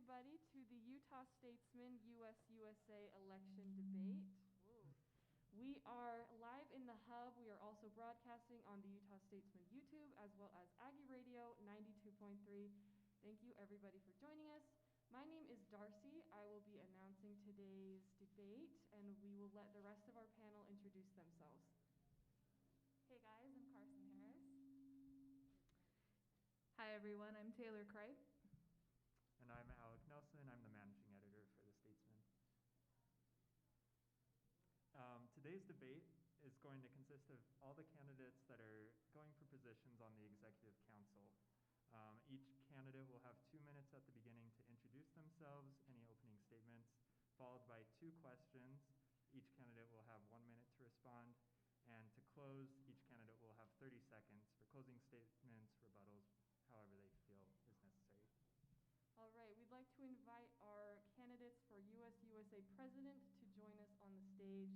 everybody to the Utah Statesman US-USA election debate. Woo. We are live in the hub. We are also broadcasting on the Utah Statesman YouTube as well as Aggie Radio 92.3. Thank you everybody for joining us. My name is Darcy. I will be announcing today's debate and we will let the rest of our panel introduce themselves. Hey guys, I'm Carson Harris. Hi everyone, I'm Taylor Kripe. And I'm Alec Nelson. I'm the managing editor for The Statesman. Today's debate is going to consist of all the candidates that are going for positions on the Executive Council. Each candidate will have 2 minutes at the beginning to introduce themselves, any opening statements, followed by 2 questions. Each candidate will have 1 minute to respond. And to close, each candidate will have 30 seconds for closing statements, rebuttals, however they feel is necessary. All right, we'd like to invite our candidates for US-USA President to join us on the stage.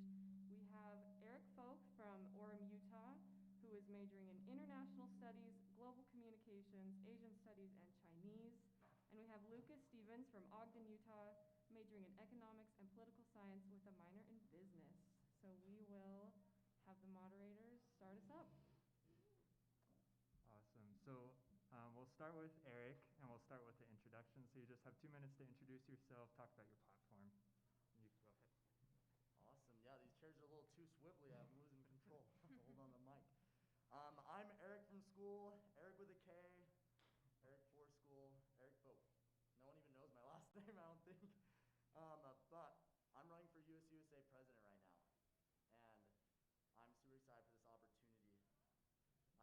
We have Eric Folk from Orem, Utah, who is majoring in International Studies, Global Communications, Asian Studies, and Chinese. And we have Lucas Stevens from Ogden, Utah, majoring in Economics and Political Science with a minor in Business. So we will have the moderators start us up. Awesome. So we'll start with Eric, and we'll start with the introduction. So you just have 2 minutes to introduce yourself, talk about your platform. You can go ahead. Awesome. Yeah, these chairs are a little too swivelly. I'm losing control. I have to hold on the mic. I'm Eric from school, Eric with a K, Eric for school, Eric Folk. No one even knows my last name, I don't think. But I'm running for US-USA President right now, and I'm super excited for this opportunity.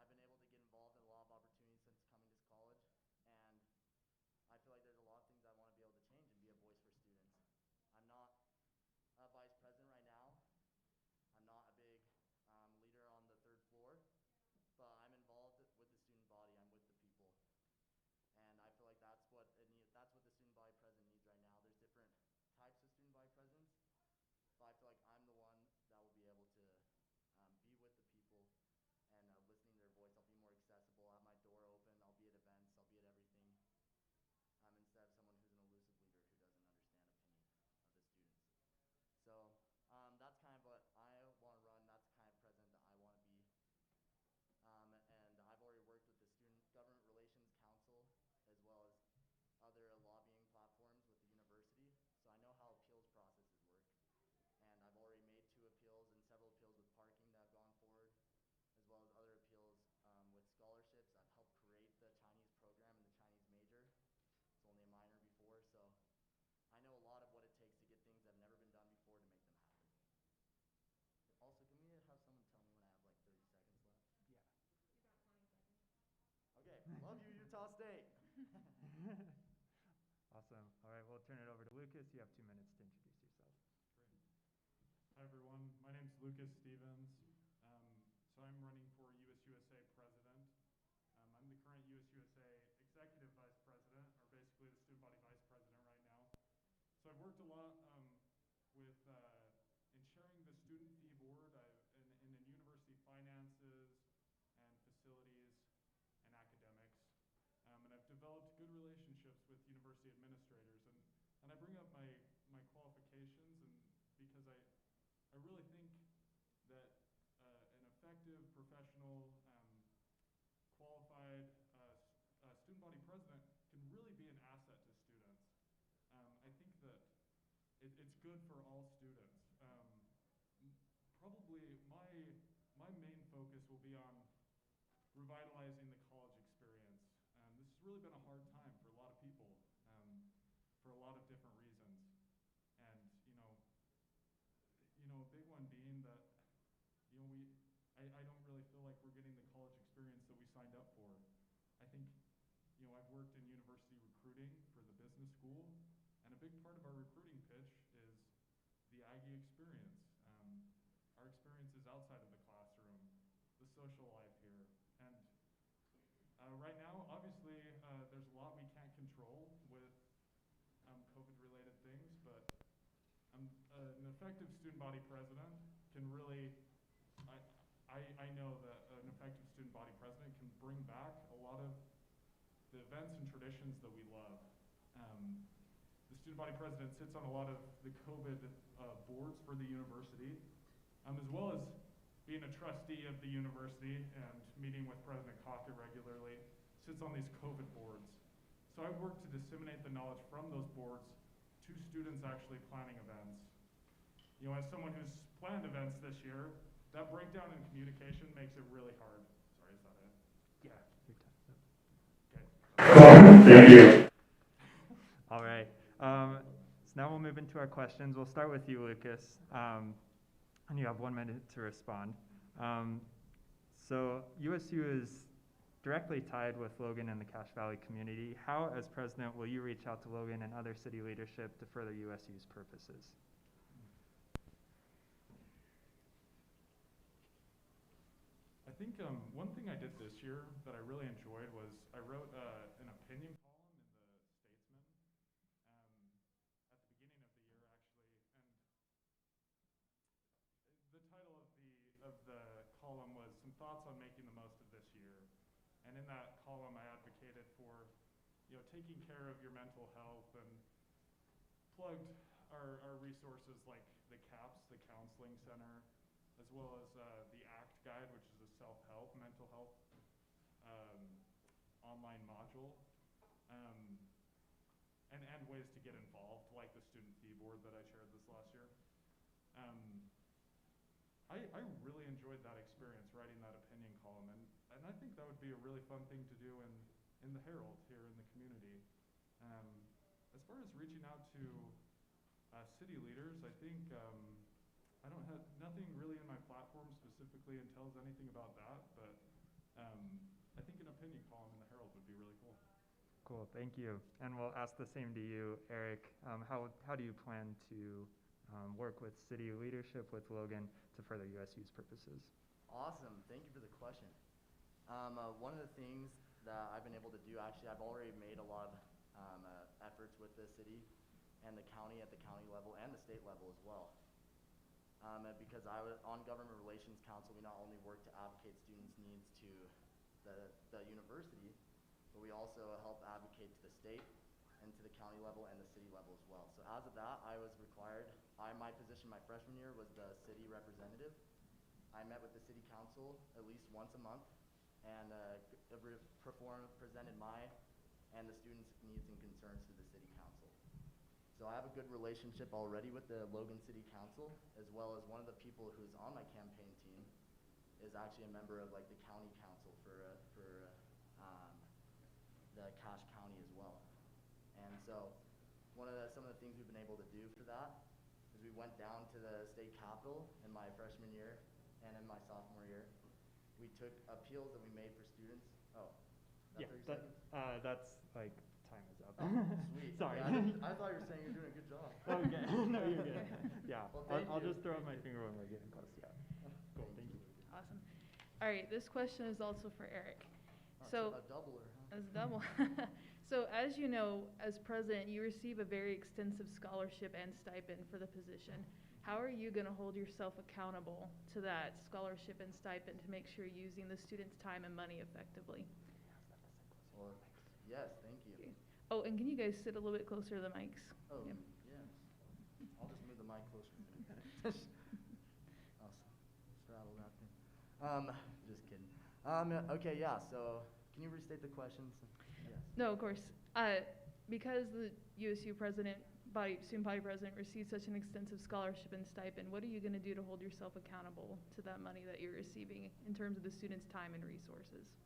I've been able to get involved in a lot of opportunities since coming to college, and I feel like there's a lot of things I want to be able to change and be a voice for students. I'm not a vice president right now. I'm not a big leader on the 3rd floor, but I'm involved with the student body. I'm with the people, and I feel like that's what the student body president needs right now. There's different types of student body presidents, but I feel like I'm the one that will be able to be with the people and listening to their voice. I'll be more accessible. I'll have my door open. I'll be at events. I'll be at everything. Instead of someone who's an elusive leader who doesn't understand opinion of the students. So that's kind of what I want to run. That's the kind of president that I want to be. And I've already worked with the Student Government Relations Council as well as other lobbying platforms with the university. So I know how appeals processes work. And I've already made 2 appeals and several appeals with parking that have gone forward, as well as other appeals with scholarships. I've helped create the Chinese program and the Chinese major. It's only a minor before, so I know a lot of what it takes to get things that have never been done before to make them happen. Also, can we have someone tell me when I have like 30 seconds left? Yeah. You got 20 seconds. Okay, love you, Utah State. Awesome. All right, we'll turn it over to Lucas. You have 2 minutes to introduce yourself. Great. Hi everyone, my name's Lucas Stevens. So I'm running for US-USA President. I'm the current US-USA Executive Vice President, or basically the Student Body Vice President right now. So I've worked a lot with ensuring the Student Fee Board in university finances and facilities and academics. And I've developed good relationships with university administrators. And I bring up my qualifications because I really think that an effective, professional, qualified student body president can really be an asset to students. I think that it's good for all students. Probably my main focus will be on revitalizing the college experience. This has really been a hard time for a lot of people for a lot of different reasons. And a big one being that I don't really feel like we're getting the college experience that we signed up for. I think, I've worked in university recruiting for the business school, and a big part of our recruiting pitch is the Aggie experience. Our experiences outside of the classroom, the social life here. And right now, obviously, there's a lot we can't control with COVID-related things, but an effective student body president can really, I know that an effective student body president can bring back a lot of the events and traditions that we love. student body president sits on a lot of the COVID boards for the university, as well as being a trustee of the university and meeting with President Kaka regularly, sits on these COVID boards. So I've worked to disseminate the knowledge from those boards to students actually planning events. You know, as someone who's planned events this year, that breakdown in communication makes it really hard. Sorry, is that it? Yeah, your time. Okay. Thank you. All right. So now we'll move into our questions. We'll start with you, Lucas. And you have 1 minute to respond. So USU is directly tied with Logan and the Cache Valley community. How, as president, will you reach out to Logan and other city leadership to further USU's purposes? I think one thing I did this year that I really enjoyed was I wrote an opinion column in the Statesman at the beginning of the year, actually, and the title of the column was "Some Thoughts on Making the Most of This Year." And in that column, I advocated for, you know, taking care of your mental health, and plugged our resources like the CAPS, the Counseling Center, as well as the ACT Guide, which is a self-help, mental health online module, and ways to get involved, like the student fee board that I shared this last year. I really enjoyed that experience, writing that opinion column, and I think that would be a really fun thing to do in the Herald here in the community. As far as reaching out to city leaders, I think I don't have nothing really in my platform specifically and tells anything about that, but I think an opinion column in the Herald would be really cool. Cool, thank you. And we'll ask the same to you, Eric. How do you plan to work with city leadership, with Logan, to further USU's purposes? Awesome, thank you for the question. One of the things that I've been able to do, actually, I've already made a lot of efforts with the city and the county at the county level and the state level as well. Because I was on Government Relations Council, we not only work to advocate students' needs to the university, but we also help advocate to the state and to the county level and the city level as well. So as of that, I was required, my position my freshman year was the city representative. I met with the city council at least once a month and presented my and the students' needs and concerns to the city council. So I have a good relationship already with the Logan City Council, as well as one of the people who's on my campaign team is actually a member of like the county council for the Cache County as well. And so some of the things we've been able to do for that is we went down to the state capitol in my freshman year and in my sophomore year. We took appeals that we made for students. Oh, Yeah, 30 seconds? that's like time is up. Oh, sweet. Sorry. Yeah, I thought you were saying you're doing a good job. Okay, no, you're good. Yeah, Well, I'll thank you. just throw up my finger when we're getting close. Yeah. Cool. Thank you. Awesome. All right, this question is also for Eric. Oh, So, a doubler, huh? as double. So, as you know, as president, you receive a very extensive scholarship and stipend for the position. How are you going to hold yourself accountable to that scholarship and stipend to make sure you're using the students' time and money effectively? Well, yes, thank you. Okay. Oh, and can you guys sit a little bit closer to the mics? Oh, Yep. yes. I'll just move the mic closer to me. Awesome. Straddle that thing. Just kidding. Okay, yeah, so can you restate the questions? Yes. No, of course. Because the USU student body president received such an extensive scholarship and stipend, what are you going to do to hold yourself accountable to that money that you're receiving in terms of the students' time and resources?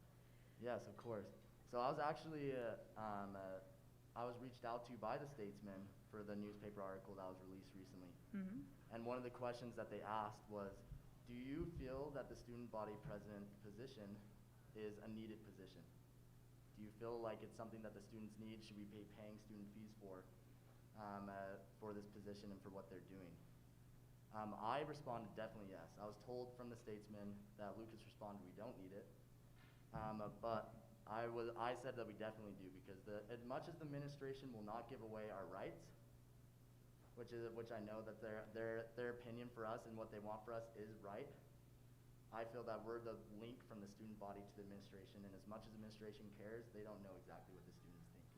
Yes, of course. So I was actually, I was reached out to by the Statesman for the newspaper article that was released recently. Mm-hmm. And one of the questions that they asked was, do you feel that the student body president position is a needed position? Do you feel like it's something that the students need? Should we be paying student fees for this position and for what they're doing? I responded definitely yes. I was told from the Statesman that Lucas responded we don't need it, but I said that we definitely do, because as much as the administration will not give away our rights, which I know that their opinion for us and what they want for us is right, I feel that we're the link from the student body to the administration, and as much as the administration cares, they don't know exactly what the students think.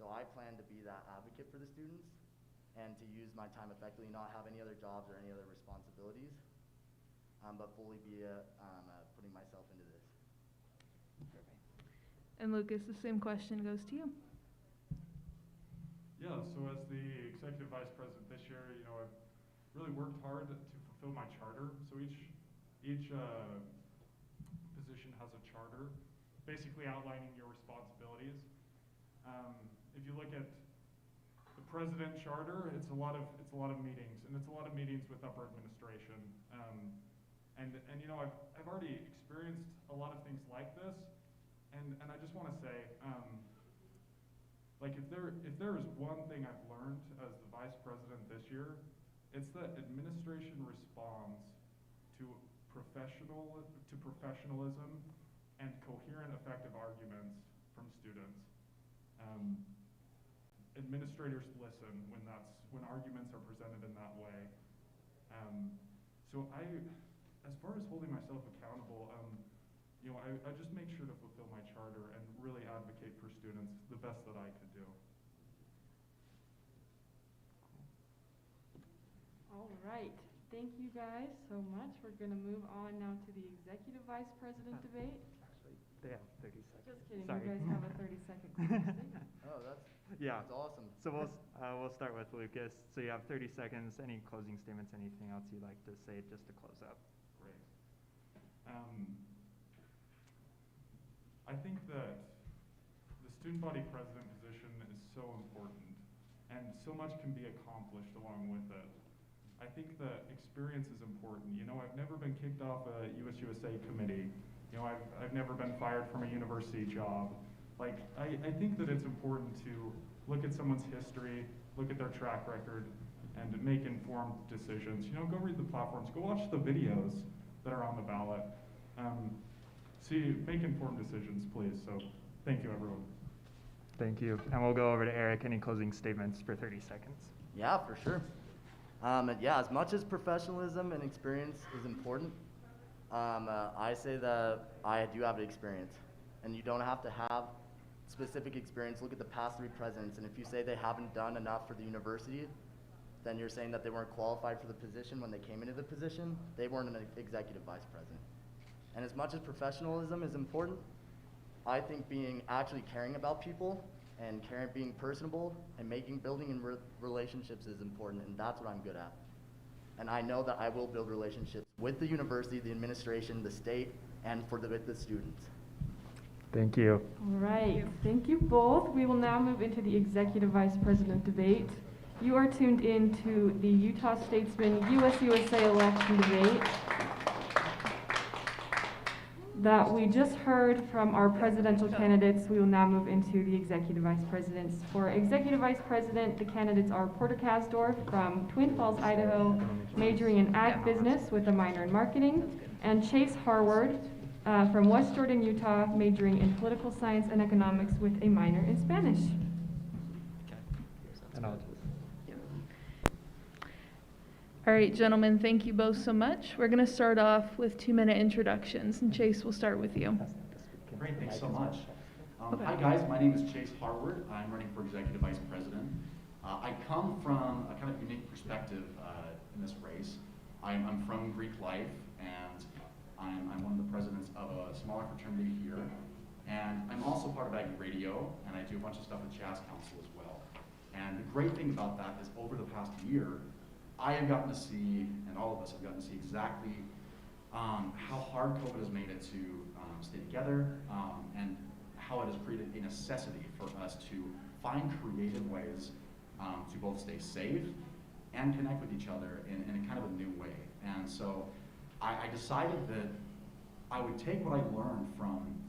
So I plan to be that advocate for the students and to use my time effectively, not have any other jobs or any other responsibilities, but fully be putting myself into this. And Lucas, the same question goes to you. Yeah, so as the executive vice president this year, I've really worked hard to fulfill my charter. So each position has a charter, basically outlining your responsibilities. If you look at the president charter, it's a lot of meetings, and it's a lot of meetings with upper administration. And I've already experienced a lot of things like this, and I just want to say, like if there is one thing I've learned as the vice president this year, it's that administration responds to professionalism and coherent, effective arguments from students. Administrators listen when arguments are presented in that way. So as far as holding myself accountable, I just make sure to fulfill my charter and really advocate for students the best that I could do. All right, thank you guys so much. We're going to move on now to the executive vice president debate. Actually, they have 30 seconds. Just kidding, Sorry. you guys have a 30-second closing statement. Oh, that's awesome. So we'll start with Lucas. So you have 30 seconds. Any closing statements, anything else you'd like to say just to close up? Great. I think that the student body president position is so important, and so much can be accomplished along with it. I think that experience is important. I've never been kicked off a USUSA committee. I've never been fired from a university job. Like, I think that it's important to look at someone's history, look at their track record, and make informed decisions. Go read the platforms, go watch the videos that are on the ballot. Make informed decisions, please. So thank you, everyone. Thank you. And we'll go over to Eric. Any closing statements for 30 seconds? Yeah, for sure. As much as professionalism and experience is important, I say that I do have experience. And you don't have to have specific experience. Look at the past 3 presidents, and if you say they haven't done enough for the university, then you're saying that they weren't qualified for the position when they came into the position. They weren't an executive vice president. And as much as professionalism is important, I think actually caring about people and being personable and building relationships is important, and that's what I'm good at. And I know that I will build relationships with the university, the administration, the state, and with the students. Thank you. All right, thank you both. We will now move into the executive vice president debate. You are tuned in to the Utah Statesman US-USA election debate that we just heard from our presidential candidates. We will now move into the executive vice presidents. For executive vice president, the candidates are Porter Kasdorf from Twin Falls, Idaho, majoring in ag business with a minor in marketing, and Chase Harward from West Jordan, Utah, majoring in political science and economics with a minor in Spanish. And I'll All right, gentlemen, thank you both so much. We're going to start off with 2-minute introductions, and Chase, we'll start with you. Great, thanks so much. Okay. Hi guys, my name is Chase Harward. I'm running for Executive Vice President. I come from a kind of unique perspective in this race. I'm from Greek life, and I'm one of the presidents of a smaller fraternity here. And I'm also part of Aggie Radio, and I do a bunch of stuff with Jazz Council as well. And the great thing about that is over the past year, I have gotten to see, and all of us have gotten to see exactly how hard COVID has made it to stay together, and how it has created a necessity for us to find creative ways to both stay safe and connect with each other in a kind of a new way. And so I decided that I would take what I learned from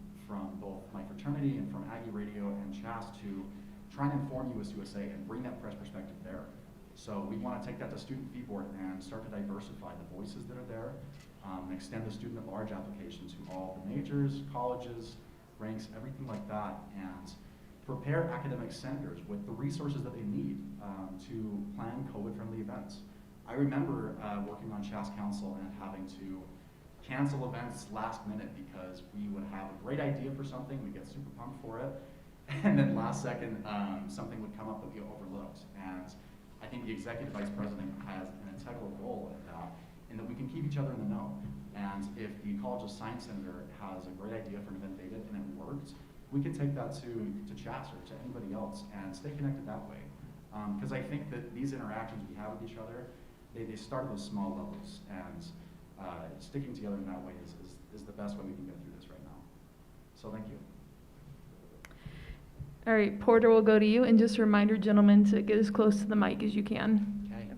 both my fraternity and from Aggie Radio and CHAS to try and inform USUSA and bring that press perspective there. So we want to take that to student feedboard and start to diversify the voices that are there, and extend the student at large applications to all the majors, colleges, ranks, everything like that, and prepare academic senators with the resources that they need to plan COVID-friendly events. I remember working on CHAS Council and having to cancel events last minute because we would have a great idea for something, we get super pumped for it, and then last second, something would come up that we overlooked. And I think the executive vice president has an integral role in that we can keep each other in the know. And if the College of Science senator has a great idea for an event they did and it worked, we can take that to Chas or to anybody else and stay connected that way. Because I think that these interactions we have with each other, they start at those small levels, and sticking together in that way is the best way we can get through this right now. So thank you. All right, Porter, will go to you, and just a reminder, gentlemen, to get as close to the mic as you can. Okay. Can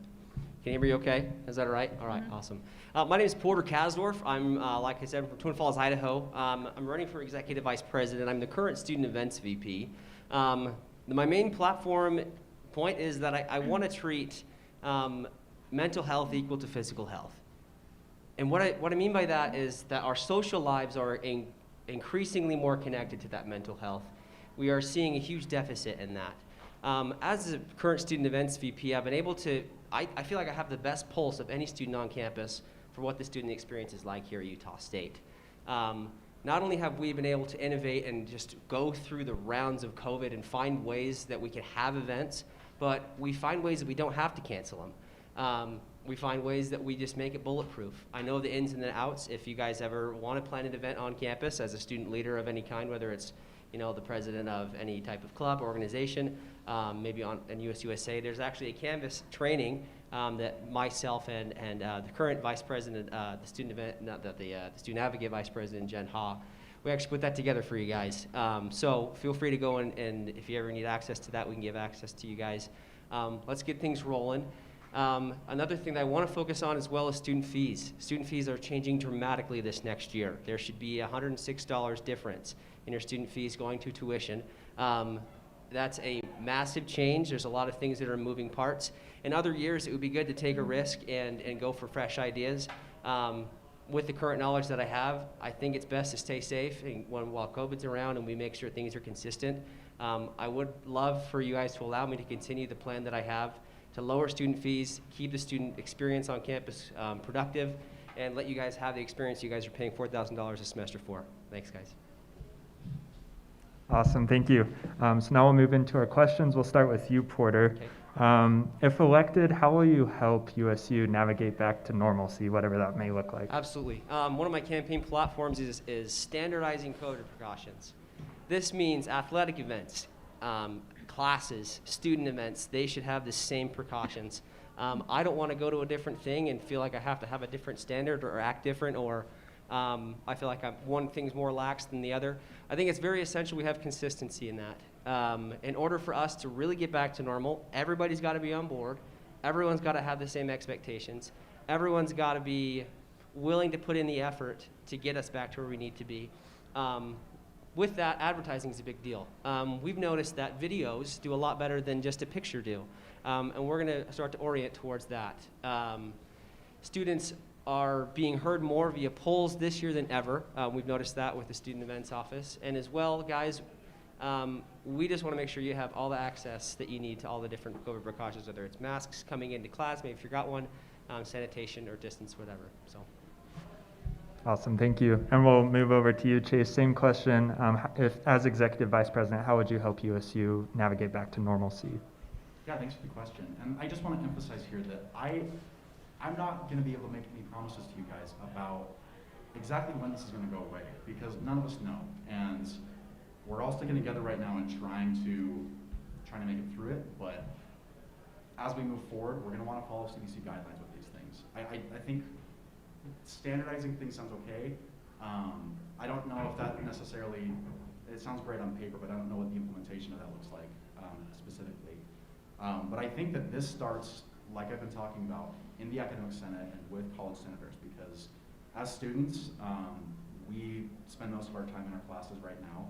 you hear me okay? Is that all right? All right, awesome. My name is Porter Kasdorf. I'm, like I said, from Twin Falls, Idaho. I'm running for Executive Vice President. I'm the current Student Events VP. My main platform point is that I want to treat mental health equal to physical health. And what I mean by that is that our social lives are increasingly more connected to that mental health. We are seeing a huge deficit in that. As a current Student Events VP, I've been able to, I feel like I have the best pulse of any student on campus for what the student experience is like here at Utah State. Not only have we been able to innovate and just go through the rounds of COVID and find ways that we can have events, but we find ways that we don't have to cancel them. We find ways that we just make it bulletproof. I know the ins and the outs. If you guys ever want to plan an event on campus as a student leader of any kind, whether it's the president of any type of club, organization, maybe in USA, there's actually a Canvas training that myself and the current vice president, the student student advocate vice president, Jen Ha, we actually put that together for you guys. So feel free to go and if you ever need access to that, we can give access to you guys. Let's get things rolling. Another thing that I want to focus on as well is student fees. Student fees are changing dramatically this next year. There should be a $106 difference in your student fees going to tuition. That's a massive change. There's a lot of things that are moving parts. In other years, it would be good to take a risk and go for fresh ideas. With the current knowledge that I have, I think it's best to stay safe while COVID's around and we make sure things are consistent. I would love for you guys to allow me to continue the plan that I have to lower student fees, keep the student experience on campus productive, and let you guys have the experience you guys are paying $4,000 a semester for. Thanks, guys. Awesome, thank you. So now we'll move into our questions. We'll start with you, Porter. Okay. If elected, how will you help USU navigate back to normalcy, whatever that may look like? Absolutely. One of my campaign platforms is standardizing COVID precautions. This means athletic events, classes, student events, they should have the same precautions. I don't want to go to a different thing and feel like I have to have a different standard or act different, or I feel like one thing's more lax than the other. I think it's very essential we have consistency in that. In order for us to really get back to normal, everybody's got to be on board. Everyone's got to have the same expectations. Everyone's got to be willing to put in the effort to get us back to where we need to be. With that, advertising is a big deal. We've noticed that videos do a lot better than just a picture do. And we're going to start to orient towards that. Students are being heard more via polls this year than ever. We've noticed that with the Student Events Office. And as well, guys, we just want to make sure you have all the access that you need to all the different COVID precautions, whether it's masks coming into class, maybe if you got one, sanitation or distance, whatever. So. Awesome, thank you. And we'll move over to you, Chase. Same question. If, as Executive Vice President, how would you help USU navigate back to normalcy? Yeah, thanks for the question. And I just want to emphasize here that I'm not going to be able to make any promises to you guys about exactly when this is going to go away, because none of us know. And we're all sticking together right now and trying to make it through it. But as we move forward, we're going to want to follow CDC guidelines with these things. I think standardizing things sounds okay. I don't know if that necessarily, it sounds great on paper, but I don't know what the implementation of that looks like specifically. But I think that this starts, like I've been talking about, in the academic senate and with college senators, because as students, we spend most of our time in our classes right now,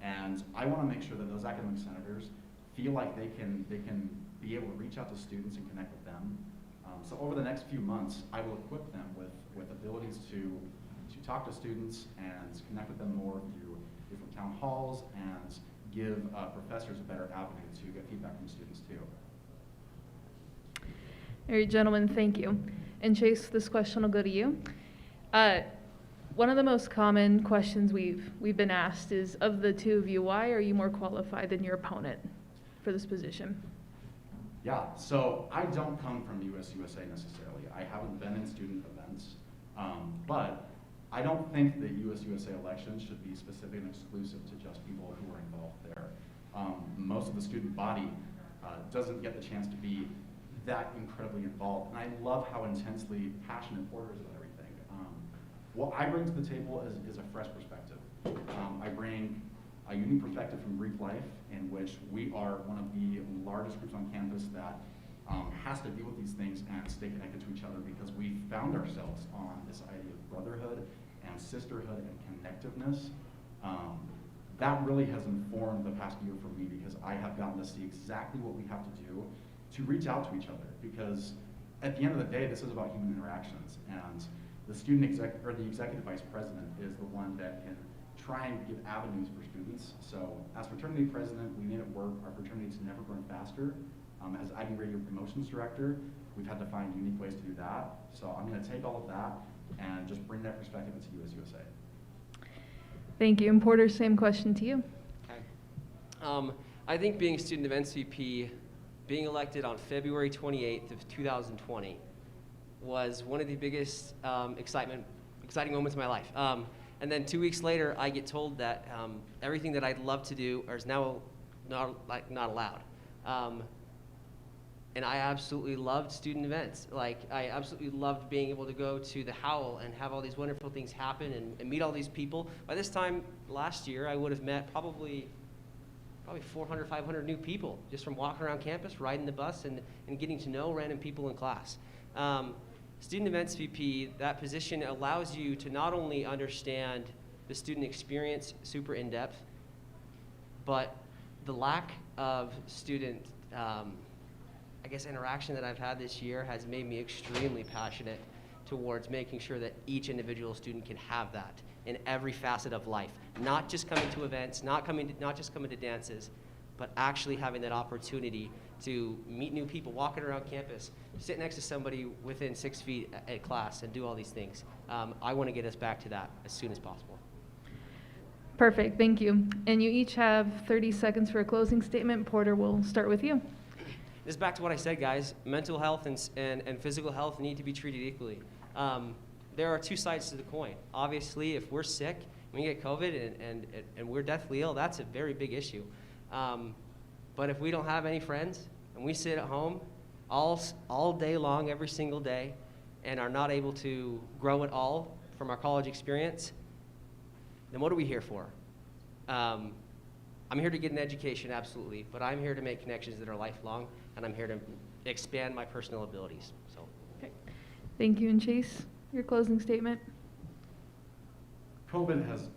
and I want to make sure that those academic senators feel like they can be able to reach out to students and connect with them. So over the next few months, I will equip them with abilities to talk to students and connect with them more through different town halls and give professors a better avenue to get feedback from students too. All right, gentlemen, thank you. And Chase, this question will go to you. One of the most common questions we've been asked is, of the two of you, why are you more qualified than your opponent for this position? Yeah, so I don't come from USA necessarily. I haven't been in student events, but I don't think that USA elections should be specific and exclusive to just people who are involved there. Most of the student body doesn't get the chance to be that incredibly involved, and I love how intensely passionate Porter is about everything. What I bring to the table is a fresh perspective. I bring a unique perspective from Greek life, in which we are one of the largest groups on campus that has to deal with these things and stay connected to each other, because we found ourselves on this idea of brotherhood and sisterhood and connectiveness. That really has informed the past year for me, because I have gotten to see exactly what we have to do to reach out to each other, because at the end of the day, this is about human interactions, and the executive vice president is the one that can try and give avenues for students. So as fraternity president, we made it work. Our fraternity's never grown faster. As Aggie Radio Promotions Director, we've had to find unique ways to do that. So I'm going to take all of that and just bring that perspective into USA. Thank you. And Porter, same question to you. Okay. I think being student events VP, being elected on February 28th of 2020 was one of the biggest exciting moments of my life. And then 2 weeks later, I get told that everything that I'd love to do is now not allowed. And I absolutely loved student events. I absolutely loved being able to go to the Howl and have all these wonderful things happen and meet all these people. By this time last year, I would have met probably 400, 500 new people just from walking around campus, riding the bus, and getting to know random people in class. Student Events VP, that position allows you to not only understand the student experience super in depth, but the lack of student, interaction that I've had this year has made me extremely passionate towards making sure that each individual student can have that in every facet of life. Not just coming to events, not just coming to dances, but actually having that opportunity to meet new people, walking around campus, sit next to somebody within 6 feet at class, and do all these things. I want to get us back to that as soon as possible. Perfect, thank you. And you each have 30 seconds for a closing statement. Porter, we'll start with you. This is back to what I said, guys. Mental health and physical health need to be treated equally. There are two sides to the coin. Obviously, if we're sick, we get COVID and we're deathly ill, that's a very big issue. But if we don't have any friends and we sit at home all day long, every single day, and are not able to grow at all from our college experience, then what are we here for? I'm here to get an education, absolutely, but I'm here to make connections that are lifelong, and I'm here to expand my personal abilities. So, okay. Thank you. And Chase, your closing statement. COVID has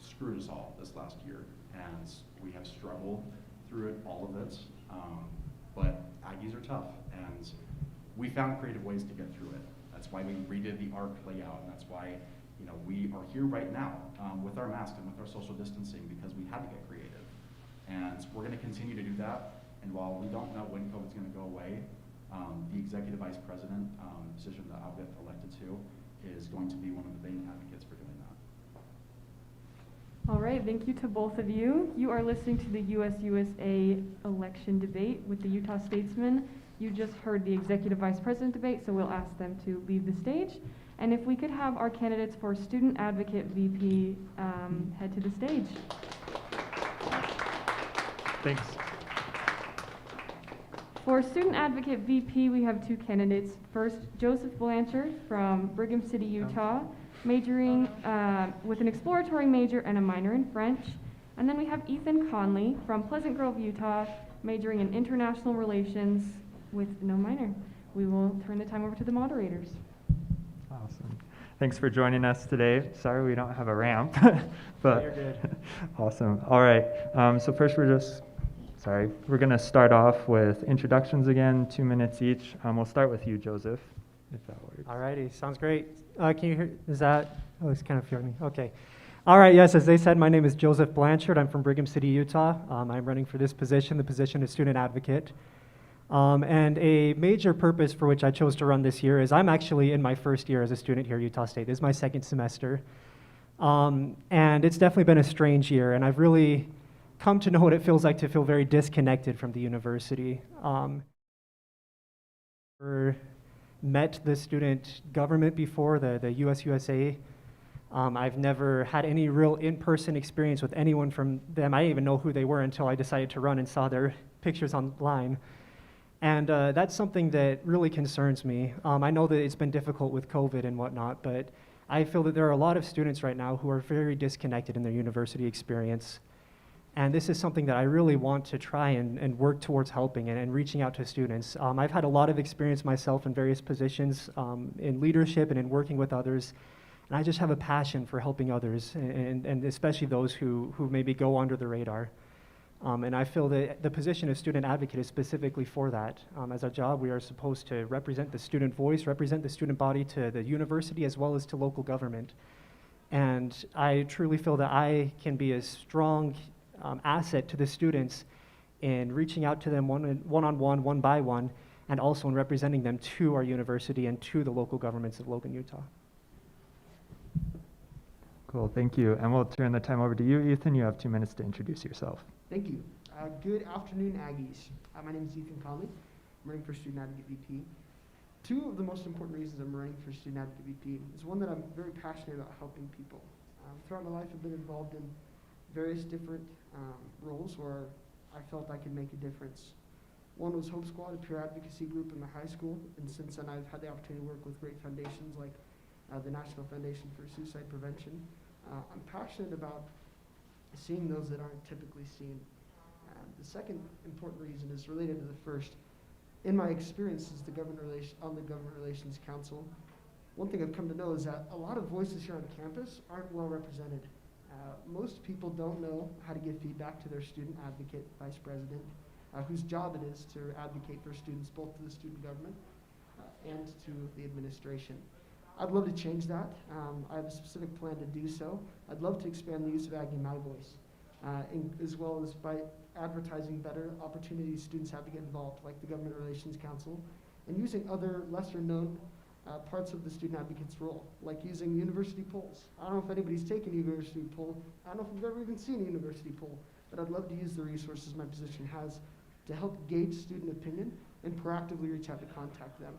screwed us all this last year, and we have struggled through it, all of it. But Aggies are tough, and we found creative ways to get through it. That's why we redid the ARC layout, and that's why we are here right now with our masks and with our social distancing, because we had to get creative. And we're going to continue to do that. And while we don't know when COVID's going to go away, the executive vice president position that I'll get elected to is going to be one of the main advocates for doing that. All right, thank you to both of you. You are listening to the USA election debate with the Utah Statesman. You just heard the executive vice president debate, so we'll ask them to leave the stage. And if we could have our candidates for student advocate VP head to the stage. Thanks. For student advocate VP, we have two candidates. First, Joseph Blanchard from Brigham City, Utah, majoring with an exploratory major and a minor in French. And then we have Ethan Conley from Pleasant Grove, Utah, majoring in international relations with no minor. We will turn the time over to the moderators. Awesome. Thanks for joining us today. Sorry we don't have a ramp, but you're good. Awesome. All right. So first we're going to start off with introductions again, 2 minutes each. We'll start with you, Joseph, if that works. Alrighty, sounds great. Can you hear, it's kind of hearing me. Okay. All right, yes, as they said, my name is Joseph Blanchard. I'm from Brigham City, Utah. I'm running for this position, the position of student advocate. And a major purpose for which I chose to run this year is I'm actually in my first year as a student here at Utah State. This is my second semester. And it's definitely been a strange year, and I've really come to know what it feels like to feel very disconnected from the university. Met the student government before, the USUSA. I've never had any real in-person experience with anyone from them. I didn't even know who they were until I decided to run and saw their pictures online. And that's something that really concerns me. I know that it's been difficult with COVID and whatnot, but I feel that there are a lot of students right now who are very disconnected in their university experience. And this is something that I really want to try and work towards helping and reaching out to students. I've had a lot of experience myself in various positions in leadership and in working with others. And I just have a passion for helping others, and especially those who maybe go under the radar. And I feel that the position of student advocate is specifically for that. As a job, we are supposed to represent the student voice, represent the student body to the university as well as to local government. And I truly feel that I can be a strong asset to the students in reaching out to them one-on-one, one by one, and also in representing them to our university and to the local governments of Logan, Utah. Cool, thank you. And we'll turn the time over to you, Ethan. You have 2 minutes to introduce yourself. Thank you. Good afternoon, Aggies. My name is Ethan Conley. I'm running for Student Advocate VP. Two of the most important reasons I'm running for Student Advocate VP is one that I'm very passionate about helping people. Throughout my life, I've been involved in various different roles where I felt I could make a difference. One was Hope Squad, a peer advocacy group in my high school, and since then I've had the opportunity to work with great foundations like the National Foundation for Suicide Prevention. I'm passionate about seeing those that aren't typically seen. The second important reason is related to the first. In my experience as on the Government Relations Council, one thing I've come to know is that a lot of voices here on campus aren't well represented. Most people don't know how to give feedback to their student advocate, vice president, whose job it is to advocate for students both to the student government and to the administration. I'd love to change that. I have a specific plan to do so. I'd love to expand the use of Aggie My Voice, as well as by advertising better opportunities students have to get involved, like the Government Relations Council, and using other lesser known parts of the student advocate's role, like using university polls. I don't know if anybody's taken a university poll. I don't know if you've ever even seen a university poll, but I'd love to use the resources my position has to help gauge student opinion and proactively reach out to contact them.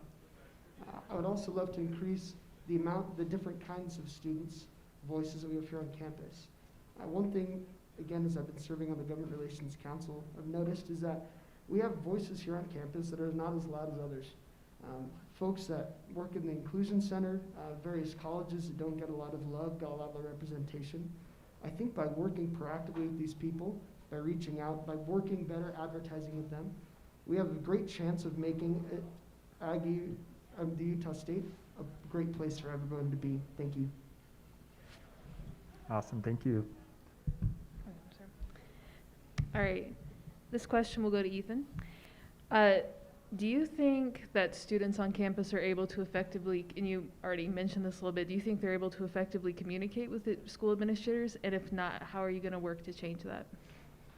I would also love to increase the different kinds of students' voices that we have here on campus. One thing, again, as I've been serving on the Government Relations Council, I've noticed is that we have voices here on campus that are not as loud as others. Folks that work in the Inclusion Center, various colleges that don't get a lot of love, got a lot of representation. I think by working proactively with these people, by reaching out, by working better, advertising with them, we have a great chance of making Aggie, the Utah State, a great place for everyone to be. Thank you. Awesome, thank you. All right, this question will go to Ethan. Do you think that students on campus are able to effectively, and you already mentioned this a little bit, do you think they're able to effectively communicate with the school administrators? And if not, how are you going to work to change that?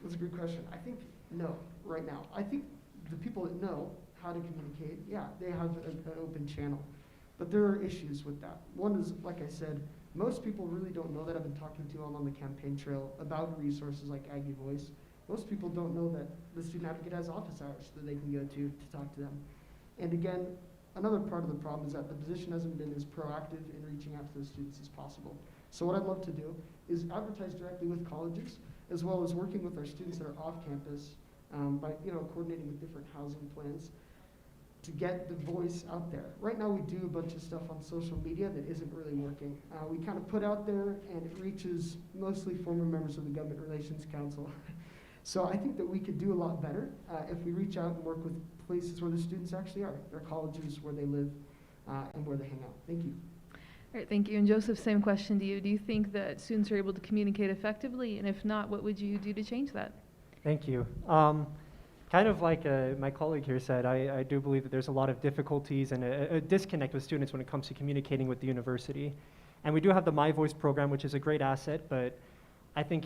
That's a good question. I think no, right now. I think the people that know how to communicate, yeah, they have an open channel. But there are issues with that. One is, like I said, most people really don't know that. I've been talking to them on the campaign trail about resources like Aggie Voice. Most people don't know that the student advocate has office hours that they can go to talk to them. And again, another part of the problem is that the position hasn't been as proactive in reaching out to those students as possible. So what I'd love to do is advertise directly with colleges, as well as working with our students that are off campus by coordinating with different housing plans to get the voice out there. Right now we do a bunch of stuff on social media that isn't really working. We kind of put out there and it reaches mostly former members of the Government Relations Council. So I think that we could do a lot better if we reach out and work with places where the students actually are, their colleges, where they live, and where they hang out. Thank you. All right, thank you. And Joseph, same question to you. Do you think that students are able to communicate effectively? And if not, what would you do to change that? Thank you. Kind of like my colleague here said, I do believe that there's a lot of difficulties and a disconnect with students when it comes to communicating with the university. And we do have the My Voice program, which is a great asset, but I think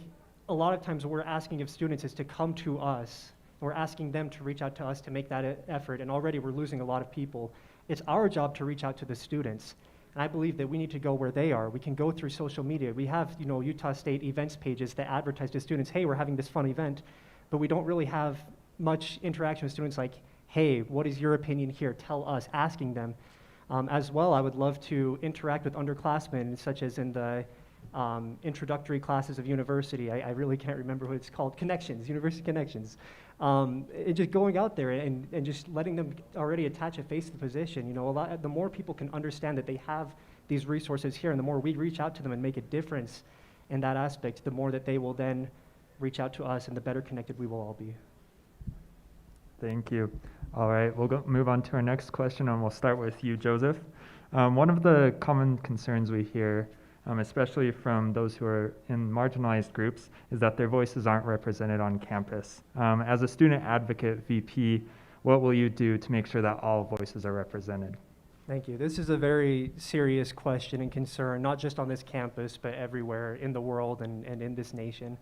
a lot of times what we're asking of students is to come to us. We're asking them to reach out to us to make that effort, and already we're losing a lot of people. It's our job to reach out to the students. And I believe that we need to go where they are. We can go through social media. We have, Utah State events pages that advertise to students, hey, we're having this fun event, but we don't really have much interaction with students like, hey, what is your opinion here? Tell us, asking them. As well, I would love to interact with underclassmen, such as in the introductory classes of university. I really can't remember what it's called, university connections. And just going out there and just letting them already attach a face to the position. The more people can understand that they have these resources here, and the more we reach out to them and make a difference in that aspect, the more that they will then reach out to us, and the better connected we will all be. Thank you. All right, we'll move on to our next question, and we'll start with you, Joseph. One of the common concerns we hear, especially from those who are in marginalized groups, is that their voices aren't represented on campus. As a student advocate VP, what will you do to make sure that all voices are represented? Thank you. This is a very serious question and concern, not just on this campus, but everywhere in the world and in this nation.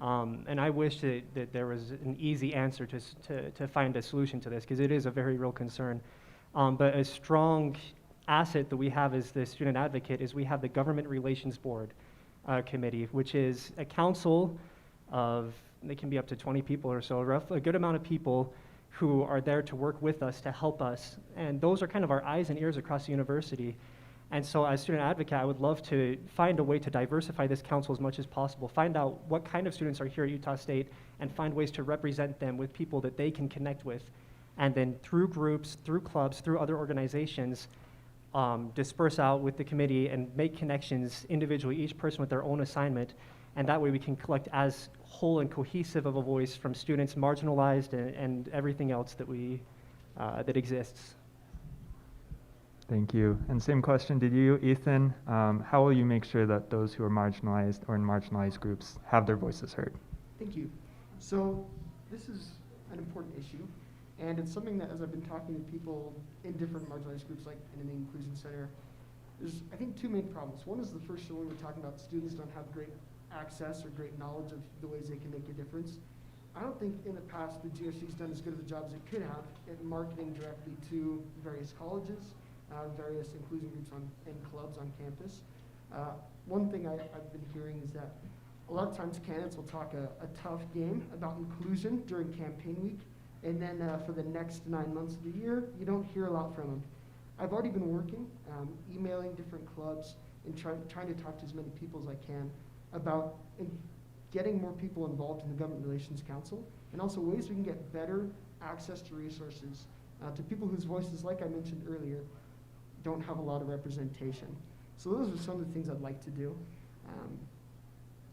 And I wish that there was an easy answer to find a solution to this, because it is a very real concern. But a strong asset that we have as the student advocate is we have the Government Relations Board Committee, which is a council of, they can be up to 20 people or so, a good amount of people who are there to work with us, to help us. And those are kind of our eyes and ears across the university. And so as student advocate, I would love to find a way to diversify this council as much as possible, find out what kind of students are here at Utah State, and find ways to represent them with people that they can connect with. And then through groups, through clubs, through other organizations, disperse out with the committee and make connections individually, each person with their own assignment. And that way we can collect as whole and cohesive of a voice from students marginalized and everything else that exists. Thank you. And same question to you, Ethan. How will you make sure that those who are marginalized or in marginalized groups have their voices heard? Thank you. So this is an important issue, and it's something that, as I've been talking to people in different marginalized groups, like in the Inclusion Center, there's, I think, two main problems. One is the first one we're talking about, students don't have great access or great knowledge of the ways they can make a difference. I don't think in the past the GRC's done as good of a job as it could have at marketing directly to various colleges, various inclusion groups and clubs on campus. One thing I've been hearing is that a lot of times candidates will talk a tough game about inclusion during campaign week, and then for the next 9 months of the year, you don't hear a lot from them. I've already been working, emailing different clubs and trying to talk to as many people as I can about getting more people involved in the Government Relations Council, and also ways we can get better access to resources to people whose voices, like I mentioned earlier, don't have a lot of representation. So those are some of the things I'd like to do.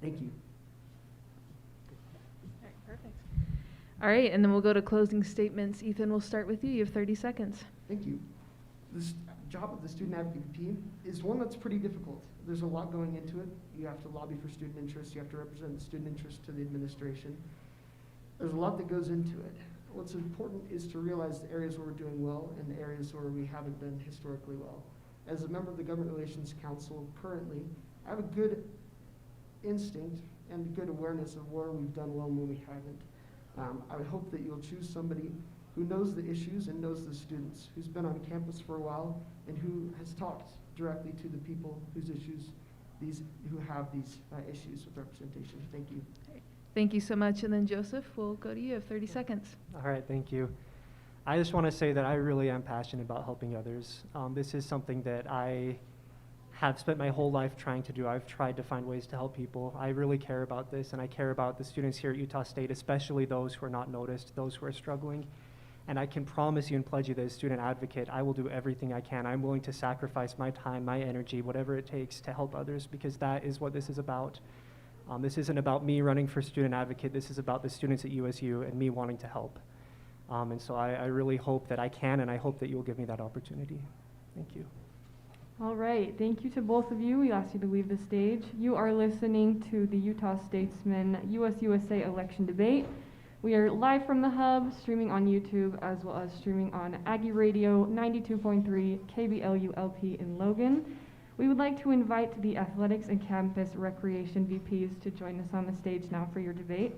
Thank you. All right, perfect. All right, and then we'll go to closing statements. Ethan, we'll start with you. You have 30 seconds. Thank you. This job of the student advocate VP is one that's pretty difficult. There's a lot going into it. You have to lobby for student interests. You have to represent the student interest to the administration. There's a lot that goes into it. What's important is to realize the areas where we're doing well and the areas where we haven't done historically well. As a member of the Government Relations Council currently, I have a good instinct and a good awareness of where we've done well and where we haven't. I would hope that you'll choose somebody who knows the issues and knows the students, who's been on campus for a while, and who has talked directly to the people who have these issues with representation. Thank you. Thank you so much. And then Joseph, we'll go to you. You have 30 seconds. All right, thank you. I just want to say that I really am passionate about helping others. This is something that I have spent my whole life trying to do. I've tried to find ways to help people. I really care about this, and I care about the students here at Utah State, especially those who are not noticed, those who are struggling. And I can promise you and pledge you that as a student advocate, I will do everything I can. I'm willing to sacrifice my time, my energy, whatever it takes to help others, because that is what this is about. This isn't about me running for student advocate. This is about the students at USU and me wanting to help. And so I really hope that I can, and I hope that you'll give me that opportunity. Thank you. All right, thank you to both of you. We ask you to leave the stage. You are listening to the Utah Statesman US-USA election debate. We are live from the Hub, streaming on YouTube, as well as streaming on Aggie Radio 92.3 KBLU-LP in Logan. We would like to invite the Athletics and Campus Recreation VPs to join us on the stage now for your debate.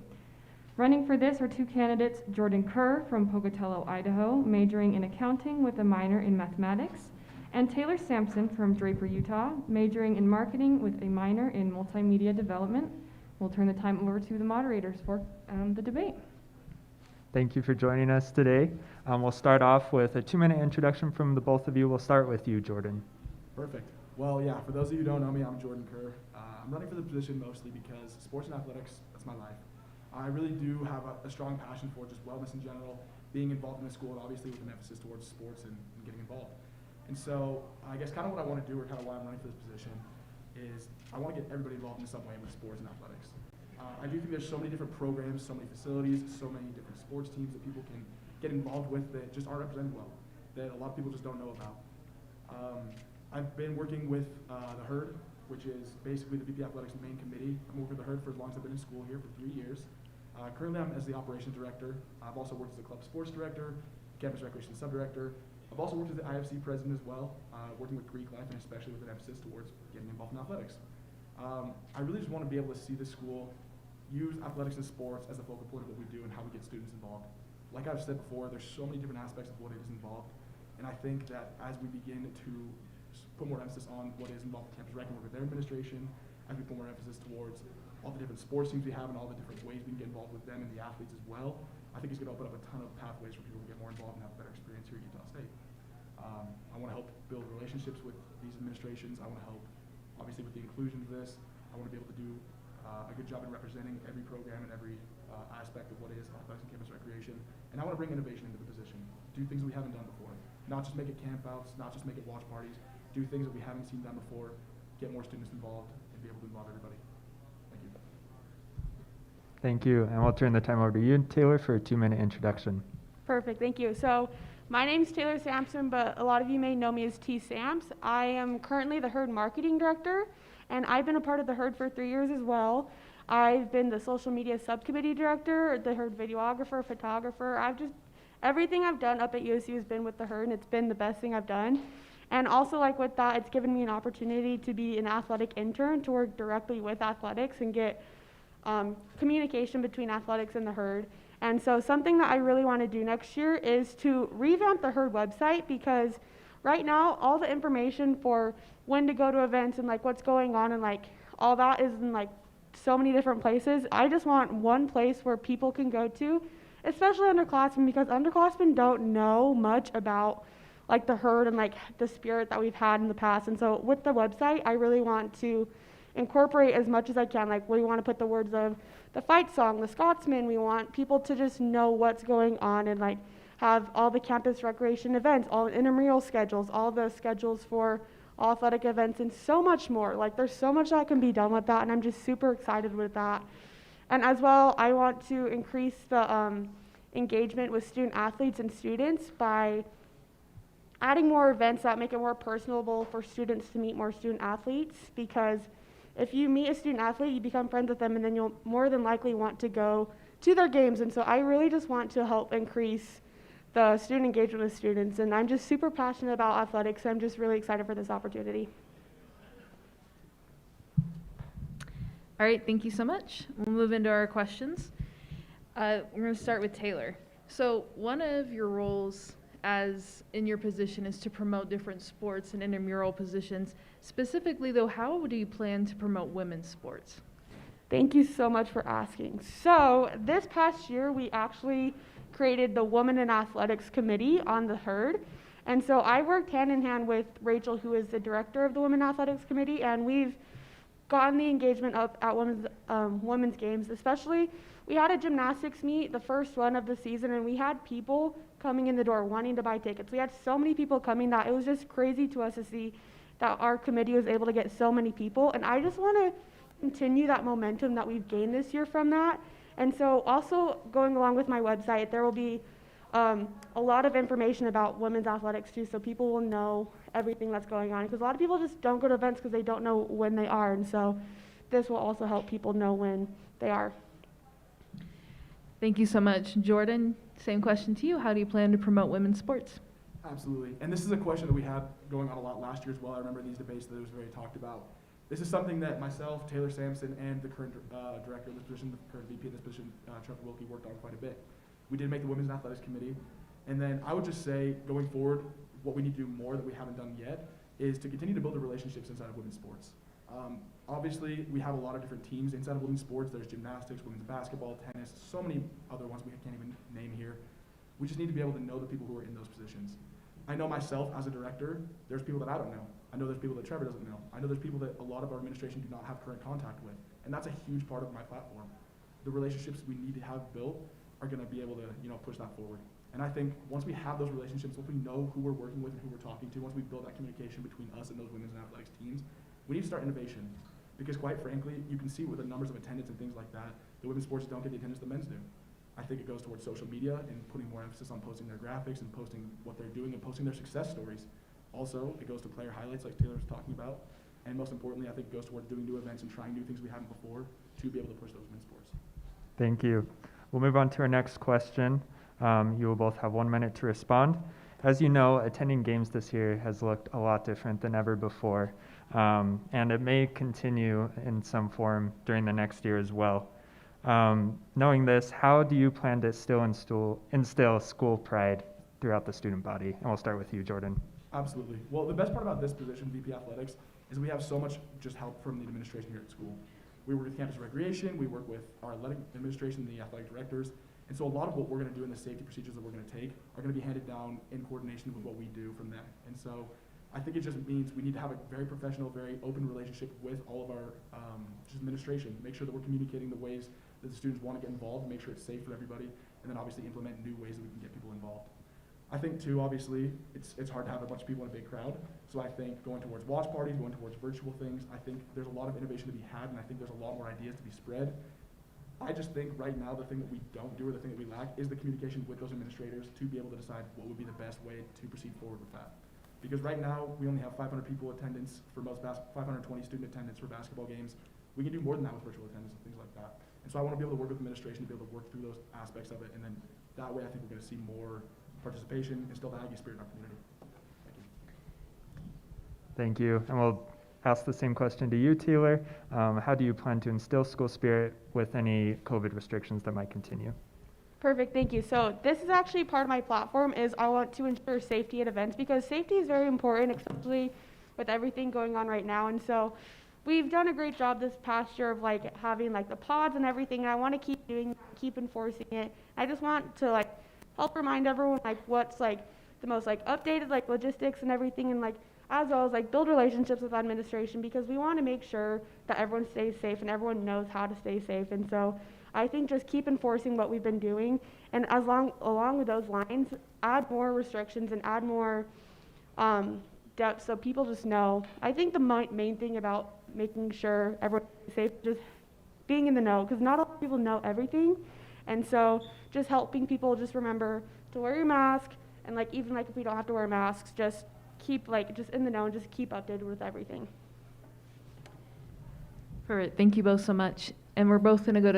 Running for this are two candidates, Jordan Kerr from Pocatello, Idaho, majoring in accounting with a minor in mathematics, and Taylor Sampson from Draper, Utah, majoring in marketing with a minor in multimedia development. We'll turn the time over to the moderators for the debate. Thank you for joining us today. We'll start off with a 2-minute introduction from the both of you. We'll start with you, Jordan. Perfect. Well, yeah, for those of you who don't know me, I'm Jordan Kerr. I'm running for the position mostly because sports and athletics, that's my life. I really do have a strong passion for just wellness in general, being involved in the school, and obviously with an emphasis towards sports and getting involved. And so I guess kind of what I want to do, or kind of why I'm running for this position, is I want to get everybody involved in some way with sports and athletics. I do think there's so many different programs, so many facilities, so many different sports teams that people can get involved with that just aren't represented well, that a lot of people just don't know about. I've been working with the Herd, which is basically the VP Athletics main committee. I've been working with the Herd for as long as I've been in school here, for 3 years. Currently I'm as the operations director. I've also worked as the club sports director, campus recreation subdirector. I've also worked as the IFC president as well, working with Greek life and especially with an emphasis towards getting involved in athletics. I really just want to be able to see the school use athletics and sports as a focal point of what we do and how we get students involved. Like I've said before, there's so many different aspects of what it is involved, and I think that as we begin to put more emphasis on what is involved with campus rec and work with their administration, as we put more emphasis towards all the different sports teams we have and all the different ways we can get involved with them and the athletes as well, I think it's going to open up a ton of pathways for people to get more involved and have a better experience here at Utah State. I want to help build relationships with these administrations. I want to help, obviously, with the inclusion of this. I want to be able to do a good job in representing every program and every aspect of what is athletics and campus recreation. And I want to bring innovation into the position. Do things that we haven't done before. Not just make it campouts, not just make it watch parties. Do things that we haven't seen done before. Get more students involved and be able to involve everybody. Thank you. Thank you, and we'll turn the time over to you, Taylor, for a 2-minute introduction. Perfect, thank you. So my name's Taylor Sampson, but a lot of you may know me as T. Samps. I am currently the Herd marketing director, and I've been a part of the Herd for 3 years as well. I've been the social media subcommittee director, the Herd videographer, photographer. Everything I've done up at USU has been with the Herd, and it's been the best thing I've done. And also, like with that, it's given me an opportunity to be an athletic intern, to work directly with athletics and get communication between athletics and the Herd. And so something that I really want to do next year is to revamp the Herd website, because right now all the information for when to go to events and like what's going on and like all that is in like so many different places. I just want one place where people can go to, especially underclassmen, because underclassmen don't know much about like the Herd and like the spirit that we've had in the past. And so with the website, I really want to incorporate as much as I can. Like we want to put the words of the fight song, the Scotsman. We want people to just know what's going on and like have all the campus recreation events, all the intramural schedules, all the schedules for all athletic events, and so much more. Like there's so much that can be done with that, and I'm just super excited with that. And as well, I want to increase the engagement with student athletes and students by adding more events that make it more personable for students to meet more student athletes, because if you meet a student athlete, you become friends with them, and then you'll more than likely want to go to their games. And so I really just want to help increase the student engagement with students, and I'm just super passionate about athletics, so I'm just really excited for this opportunity. All right, thank you so much. We'll move into our questions. We're going to start with Taylor. So one of your roles as in your position is to promote different sports and intramural positions. Specifically though, how do you plan to promote women's sports? Thank you so much for asking. So this past year, we actually created the Women in Athletics Committee on the Herd. And so I worked hand in hand with Rachel, who is the director of the Women Athletics Committee, and we've gotten the engagement up at women's games. Especially, we had a gymnastics meet, the first one of the season, and we had people coming in the door wanting to buy tickets. We had so many people coming that it was just crazy to us to see that our committee was able to get so many people. And I just want to continue that momentum that we've gained this year from that. And so also going along with my website, there will be a lot of information about women's athletics too, so people will know everything that's going on, because a lot of people just don't go to events because they don't know when they are. And so this will also help people know when they are. Thank you so much. Jordan, same question to you. How do you plan to promote women's sports? Absolutely. And this is a question that we had going on a lot last year as well. I remember in these debates that it was very talked about. This is something that myself, Taylor Sampson, and the current director of this position, the current VP of this position, Trevor Wilkie, worked on quite a bit. We did make the Women's Athletics Committee. And then I would just say, going forward, what we need to do more that we haven't done yet is to continue to build the relationships inside of women's sports. Obviously, we have a lot of different teams inside of women's sports. There's gymnastics, women's basketball, tennis, so many other ones we can't even name here. We just need to be able to know the people who are in those positions. I know myself as a director, there's people that I don't know. I know there's people that Trevor doesn't know. I know there's people that a lot of our administration do not have current contact with. And that's a huge part of my platform. The relationships we need to have built are going to be able to, push that forward. And I think once we have those relationships, once we know who we're working with and who we're talking to, once we build that communication between us and those women's and athletics teams, we need to start innovation. Because quite frankly, you can see with the numbers of attendance and things like that, the women's sports don't get the attendance the men's do. I think it goes towards social media and putting more emphasis on posting their graphics and posting what they're doing and posting their success stories. Also, it goes to player highlights like Taylor was talking about. And most importantly, I think it goes towards doing new events and trying new things we haven't before to be able to push those men's sports. Thank you. We'll move on to our next question. You will both have 1 minute to respond. As you know, attending games this year has looked a lot different than ever before, and it may continue in some form during the next year as well. Knowing this, how do you plan to instill school pride throughout the student body? And we'll start with you, Jordan. Absolutely. Well, the best part about this position, VP Athletics, is we have so much just help from the administration here at school. We work with campus recreation, we work with our athletic administration, the athletic directors, and so a lot of what we're going to do in the safety procedures that we're going to take are going to be handed down in coordination with what we do from there. And so I think it just means we need to have a very professional, very open relationship with all of our just administration, make sure that we're communicating the ways that the students want to get involved, make sure it's safe for everybody, and then obviously implement new ways that we can get people involved. I think too, obviously, it's hard to have a bunch of people in a big crowd, so I think going towards watch parties, going towards virtual things, I think there's a lot of innovation to be had, and I think there's a lot more ideas to be spread. I just think right now the thing that we don't do or the thing that we lack is the communication with those administrators to be able to decide what would be the best way to proceed forward with that. Because right now, we only have 500 people attendance for most 520 student attendance for basketball games. We can do more than that with virtual attendance and things like that. And so I want to be able to work with administration to be able to work through those aspects of it, and then that way I think we're going to see more participation and still the Aggie spirit in our community. Thank you. Thank you. And we'll ask the same question to you, Taylor. How do you plan to instill school spirit with any COVID restrictions that might continue? Perfect, thank you. So this is actually part of my platform is I want to ensure safety at events because safety is very important, especially with everything going on right now. And so we've done a great job this past year of having the pods and everything, and I want to keep doing that, keep enforcing it. I just want to help remind everyone what's the most updated logistics and everything, and as well as build relationships with administration because we want to make sure that everyone stays safe and everyone knows how to stay safe. And so I think just keep enforcing what we've been doing, and along with those lines, add more restrictions and add more depth so people just know. I think the main thing about making sure everyone's safe is just being in the know because not a lot of people know everything, and so just helping people just remember to wear your mask, and even if we don't have to wear masks, just keep just in the know and just keep updated with everything. Perfect. Thank you both so much. And we're both going to go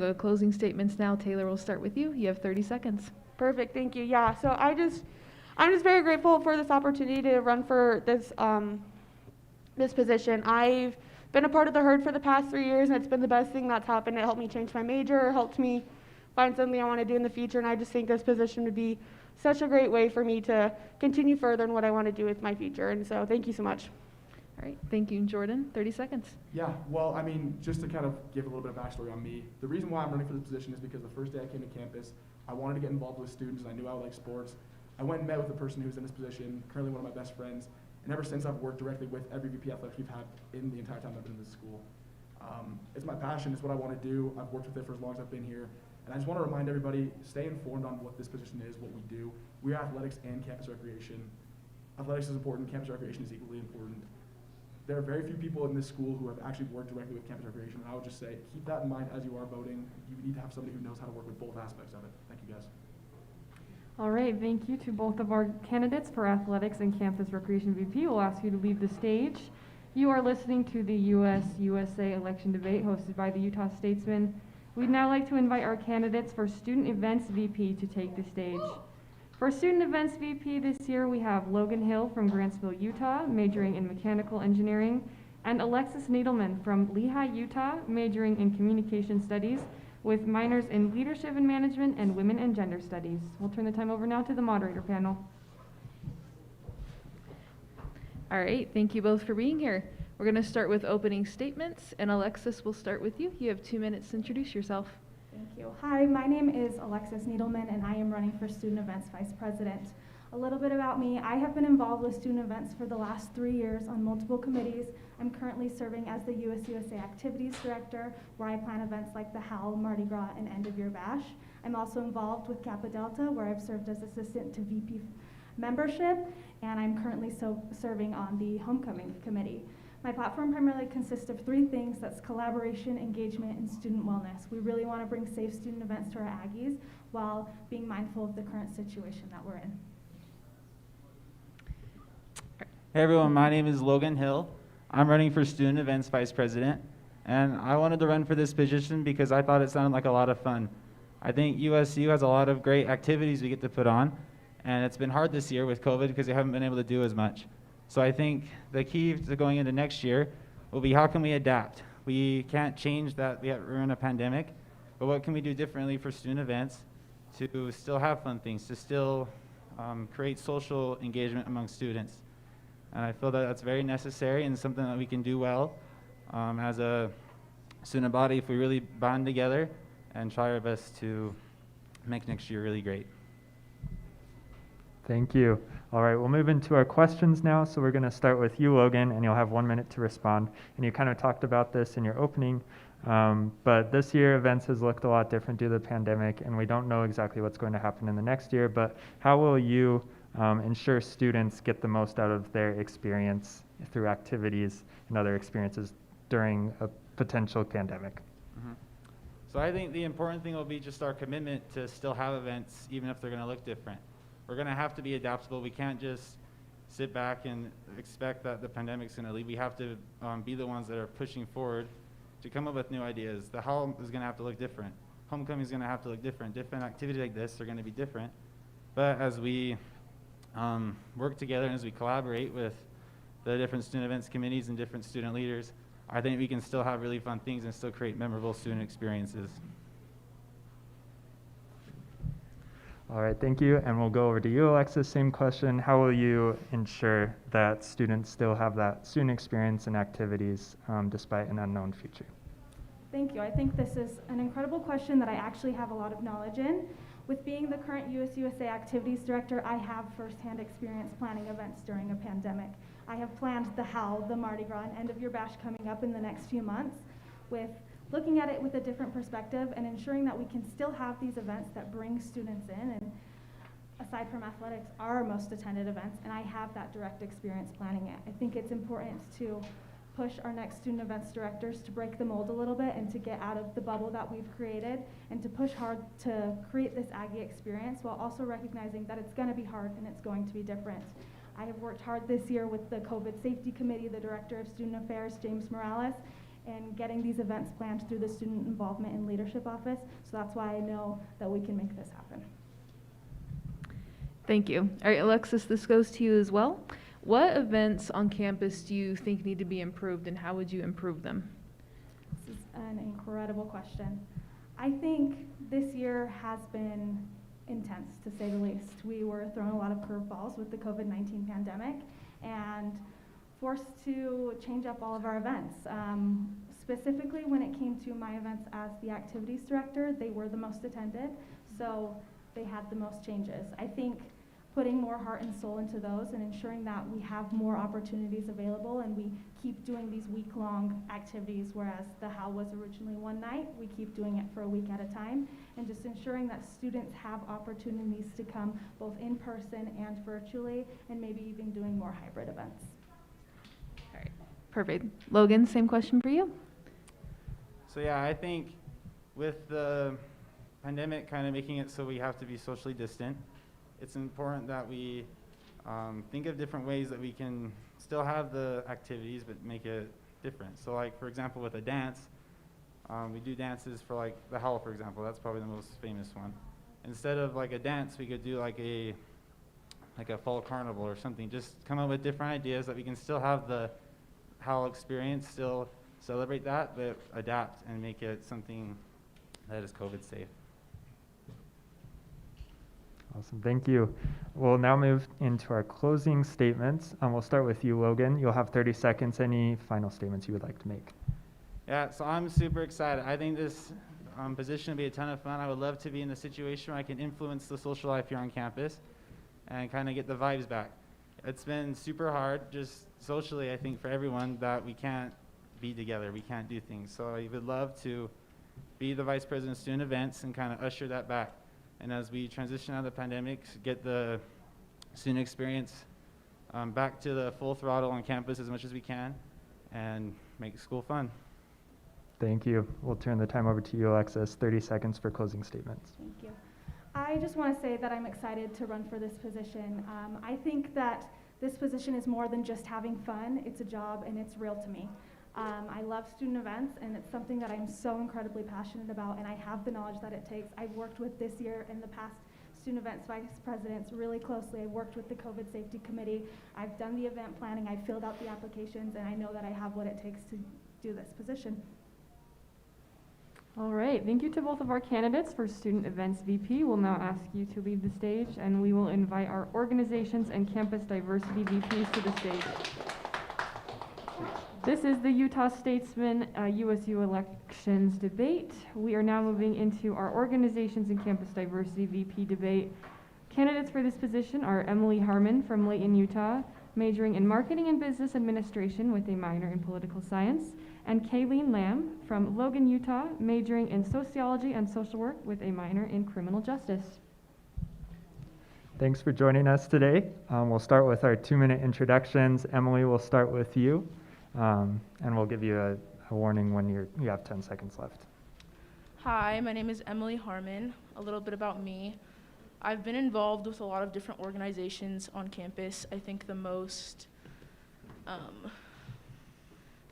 to closing statements now. Taylor, we'll start with you. You have 30 seconds. Perfect. Thank you. Yeah. So I'm just very grateful for this opportunity to run for this this position. I've been a part of the Herd for the past 3 years, and it's been the best thing that's happened. It helped me change my major, helped me find something I want to do in the future, and I just think this position would be such a great way for me to continue further in what I want to do with my future. And so thank you so much. All right, thank you, Jordan. 30 seconds. Yeah, well, just to kind of give a little bit of backstory on me, the reason why I'm running for this position is because the first day I came to campus, I wanted to get involved with students, and I knew I would like sports. I went and met with the person who's in this position, currently one of my best friends, and ever since I've worked directly with every VP athletics we've had in the entire time I've been in this school. It's my passion, it's what I want to do. I've worked with it for as long as I've been here, and I just want to remind everybody, stay informed on what this position is, what we do. We are athletics and campus recreation. Athletics is important, campus recreation is equally important. There are very few people in this school who have actually worked directly with campus recreation, and I would just say, keep that in mind as you are voting. You need to have somebody who knows how to work with both aspects of it. Thank you, guys. All right, thank you to both of our candidates for athletics and campus recreation VP. We'll ask you to leave the stage. You are listening to the US-USA election debate hosted by the Utah Statesman. We'd now like to invite our candidates for student events VP to take the stage. For student events VP this year, we have Logan Hill from Grantsville, Utah, majoring in mechanical engineering, and Alexis Needleman from Lehigh, Utah, majoring in communication studies with minors in leadership and management and women and gender studies. We'll turn the time over now to the moderator panel. All right, thank you both for being here. We're going to start with opening statements, and Alexis, we'll start with you. You have 2 minutes to introduce yourself. Thank you. Hi, my name is Alexis Needleman, and I am running for Student Events Vice President. A little bit about me. I have been involved with student events for the last 3 years on multiple committees. I'm currently serving as the USA Activities Director, where I plan events like the Howl, Mardi Gras, and End of Year Bash. I'm also involved with Kappa Delta, where I've served as assistant to VP membership, and I'm currently serving on the Homecoming Committee. My platform primarily consists of 3 things. That's collaboration, engagement, and student wellness. We really want to bring safe student events to our Aggies while being mindful of the current situation that we're in. Hey everyone, my name is Logan Hill. I'm running for Student Events Vice President, and I wanted to run for this position because I thought it sounded like a lot of fun. I think USU has a lot of great activities we get to put on, and it's been hard this year with COVID because we haven't been able to do as much. So I think the key to going into next year will be how can we adapt? We can't change that we're in a pandemic, but what can we do differently for student events to still have fun things, to still create social engagement among students? And I feel that that's very necessary and something that we can do well as a student body if we really bond together and try our best to make next year really great. Thank you. All right, we'll move into our questions now. So we're going to start with you, Logan, and you'll have 1 minute to respond. And you kind of talked about this in your opening, but this year events has looked a lot different due to the pandemic, and we don't know exactly what's going to happen in the next year, but how will you ensure students get the most out of their experience through activities and other experiences during a potential pandemic? Mm-hmm. So I think the important thing will be just our commitment to still have events even if they're going to look different. We're going to have to be adaptable. We can't just sit back and expect that the pandemic's going to leave. We have to be the ones that are pushing forward to come up with new ideas. The Howl is going to have to look different. Homecoming is going to have to look different. Different activities like this are going to be different. But as we work together and as we collaborate with the different student events committees and different student leaders, I think we can still have really fun things and still create memorable student experiences. All right, thank you. And we'll go over to you, Alexis. Same question. How will you ensure that students still have that student experience and activities despite an unknown future? Thank you. I think this is an incredible question that I actually have a lot of knowledge in. With being the current USA Activities Director, I have firsthand experience planning events during a pandemic. I have planned the Howl, the Mardi Gras, and End of Year Bash coming up in the next few months, with looking at it with a different perspective and ensuring that we can still have these events that bring students in, and aside from athletics, are our most attended events, and I have that direct experience planning it. I think it's important to push our next student events directors to break the mold a little bit and to get out of the bubble that we've created and to push hard to create this Aggie experience while also recognizing that it's going to be hard and it's going to be different. I have worked hard this year with the COVID Safety Committee, the Director of Student Affairs, James Morales, and getting these events planned through the Student Involvement and Leadership Office, so that's why I know that we can make this happen. Thank you. All right, Alexis, this goes to you as well. What events on campus do you think need to be improved, and how would you improve them? This is an incredible question. I think this year has been intense, to say the least. We were thrown a lot of curveballs with the COVID-19 pandemic and forced to change up all of our events. Specifically when it came to my events as the activities director, they were the most attended, so they had the most changes. I think putting more heart and soul into those and ensuring that we have more opportunities available and we keep doing these week-long activities, whereas the Howl was originally one night, we keep doing it for a week at a time, and just ensuring that students have opportunities to come both in person and virtually, and maybe even doing more hybrid events. All right, perfect. Logan, same question for you. So yeah, I think with the pandemic kind of making it so we have to be socially distant, it's important that we think of different ways that we can still have the activities but make it different. So like, for example, with a dance, we do dances for like the Howl, for example. That's probably the most famous one. Instead of like a dance, we could do like a fall carnival or something. Just come up with different ideas that we can still have the Howl experience, still celebrate that, but adapt and make it something that is COVID safe. Awesome, thank you. We'll now move into our closing statements. We'll start with you, Logan. You'll have 30 seconds. Any final statements you would like to make? Yeah, so I'm super excited. I think this position would be a ton of fun. I would love to be in the situation where I can influence the social life here on campus and kind of get the vibes back. It's been super hard, just socially, I think, for everyone, that we can't be together, we can't do things. So I would love to be the vice president of student events and kind of usher that back. And as we transition out of the pandemic, get the student experience back to the full throttle on campus as much as we can and make school fun. Thank you. We'll turn the time over to you, Alexis. 30 seconds for closing statements. Thank you. I just want to say that I'm excited to run for this position. I think that this position is more than just having fun. It's a job and it's real to me. I love student events and it's something that I'm so incredibly passionate about, and I have the knowledge that it takes. I've worked with this year and the past student events vice presidents really closely. I've worked with the COVID safety committee. I've done the event planning. I've filled out the applications, and I know that I have what it takes to do this position. All right, thank you to both of our candidates for Student Events VP. We'll now ask you to leave the stage, and we will invite our organizations and campus diversity VPs to the stage. This is the Utah Statesman USU elections debate. We are now moving into our organizations and campus diversity VP debate. Candidates for this position are Emily Harmon from Layton, Utah, majoring in marketing and business administration with a minor in political science, and Kayleen Lamb from Logan, Utah, majoring in sociology and social work with a minor in criminal justice. Thanks for joining us today. We'll start with our 2-minute introductions. Emily, we'll start with you, and we'll give you a warning when you have 10 seconds left. Hi, my name is Emily Harmon. A little bit about me. I've been involved with a lot of different organizations on campus. I think the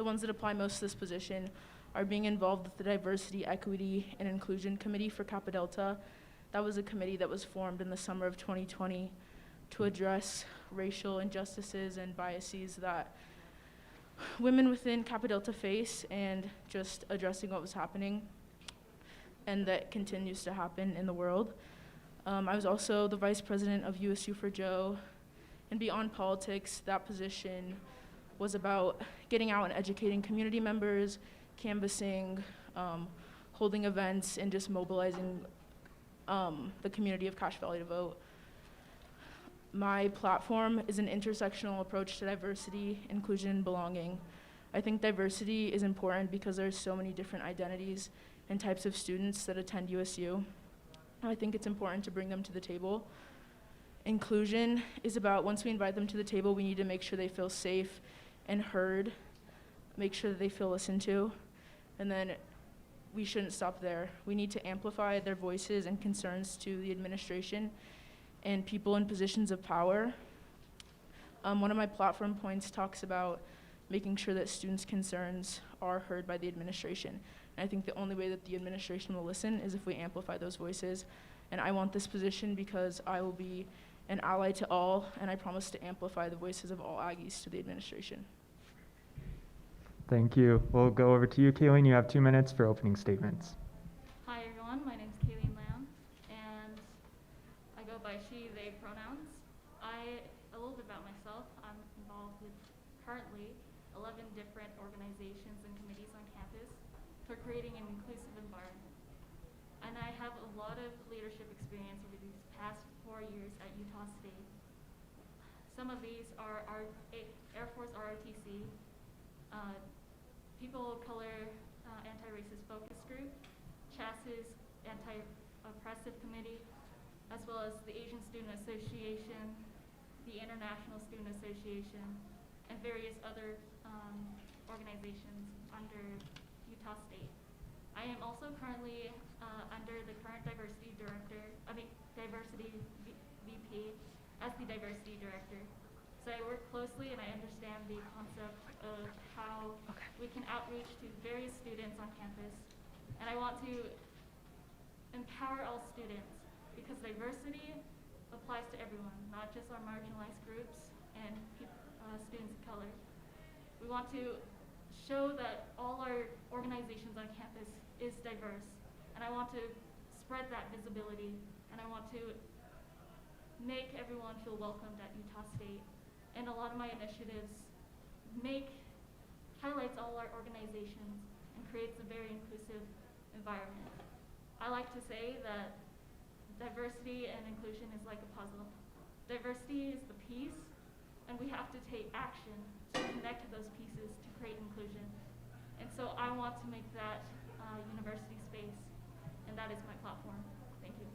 ones that apply most to this position are being involved with the Diversity, Equity, and Inclusion Committee for Kappa Delta. That was a committee that was formed in the summer of 2020 to address racial injustices and biases that women within Kappa Delta face, and just addressing what was happening and that continues to happen in the world. I was also the vice president of USU for Joe, and beyond politics, that position was about getting out and educating community members, canvassing, holding events, and just mobilizing the community of Cache Valley to vote. My platform is an intersectional approach to diversity, inclusion, and belonging. I think diversity is important because there's so many different identities and types of students that attend USU. I think it's important to bring them to the table. Inclusion is about, once we invite them to the table, we need to make sure they feel safe and heard, make sure that they feel listened to, and then we shouldn't stop there. We need to amplify their voices and concerns to the administration and people in positions of power. One of my platform points talks about making sure that students' concerns are heard by the administration. And I think the only way that the administration will listen is if we amplify those voices. And I want this position because I will be an ally to all, and I promise to amplify the voices of all Aggies to the administration. Thank you. We'll go over to you, Kayleen. You have 2 minutes for opening statements. Hi, everyone. My name is Kayleen Lamb, and I go by she, they pronouns. A little bit about myself. I'm involved with currently 11 different organizations and committees on campus for creating an inclusive environment. And I have a lot of leadership experience over these past 4 years at Utah State. Some of these are our Air Force ROTC, People of Color Anti-Racist Focus Group, CHAS's Anti-Oppressive Committee, as well as the Asian Student Association, the International Student Association, and various other organizations under Utah State. I am also currently under the current diversity VP as the diversity director. So I work closely and I understand the concept of how we can outreach to various students on campus. And I want to empower all students because diversity applies to everyone, not just our marginalized groups and students of color. We want to show that all our organizations on campus is diverse, and I want to spread that visibility, and I want to make everyone feel welcomed at Utah State. And a lot of my initiatives highlights all our organizations and creates a very inclusive environment. I like to say that diversity and inclusion is like a puzzle. Diversity is the piece, and we have to take action to connect those pieces to create inclusion. And so I want to make that university space, and that is my platform. Thank you.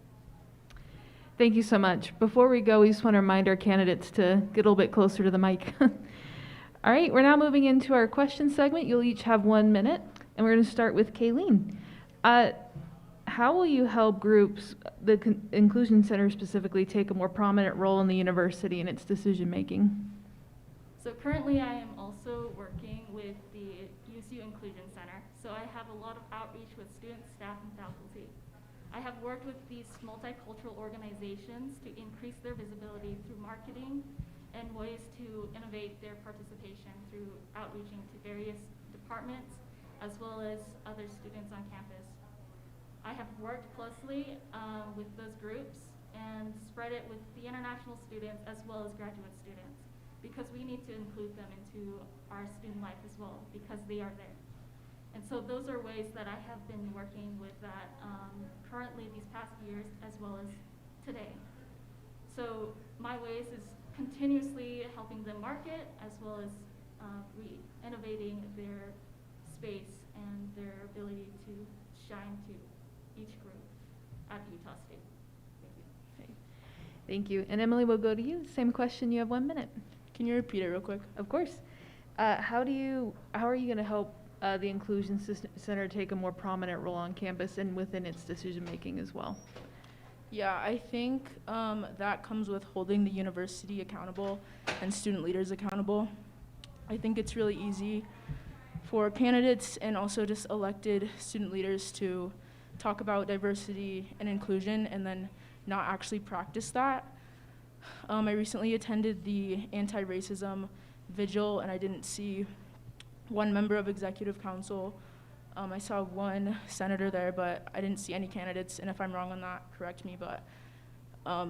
Thank you so much. Before we go, we just want to remind our candidates to get a little bit closer to the mic. All right, we're now moving into our question segment. You'll each have 1 minute, and we're going to start with Kayleen. How will you help groups, the Inclusion Center specifically, take a more prominent role in the university and its decision making? So currently I am also working with the USU Inclusion Center. So I have a lot of outreach with students, staff, and faculty. I have worked with these multicultural organizations to increase their visibility through marketing and ways to innovate their participation through outreaching to various departments as well as other students on campus. I have worked closely with those groups and spread it with the international students as well as graduate students, because we need to include them into our student life as well, because they are there. And so those are ways that I have been working with that currently these past years as well as today. So my ways is continuously helping them market as well as re-innovating their space and their ability to shine to each group at Utah State. Thank you. Okay. Thank you. And Emily, we'll go to you. Same question. You have 1 minute. Can you repeat it real quick? Of course. How are you going to help the Inclusion Center take a more prominent role on campus and within its decision making as well? Yeah, I think that comes with holding the university accountable and student leaders accountable. I think it's really easy for candidates and also just elected student leaders to talk about diversity and inclusion and then not actually practice that. I recently attended the anti-racism vigil, and I didn't see one member of executive council. I saw one senator there, but I didn't see any candidates, and if I'm wrong on that, correct me. But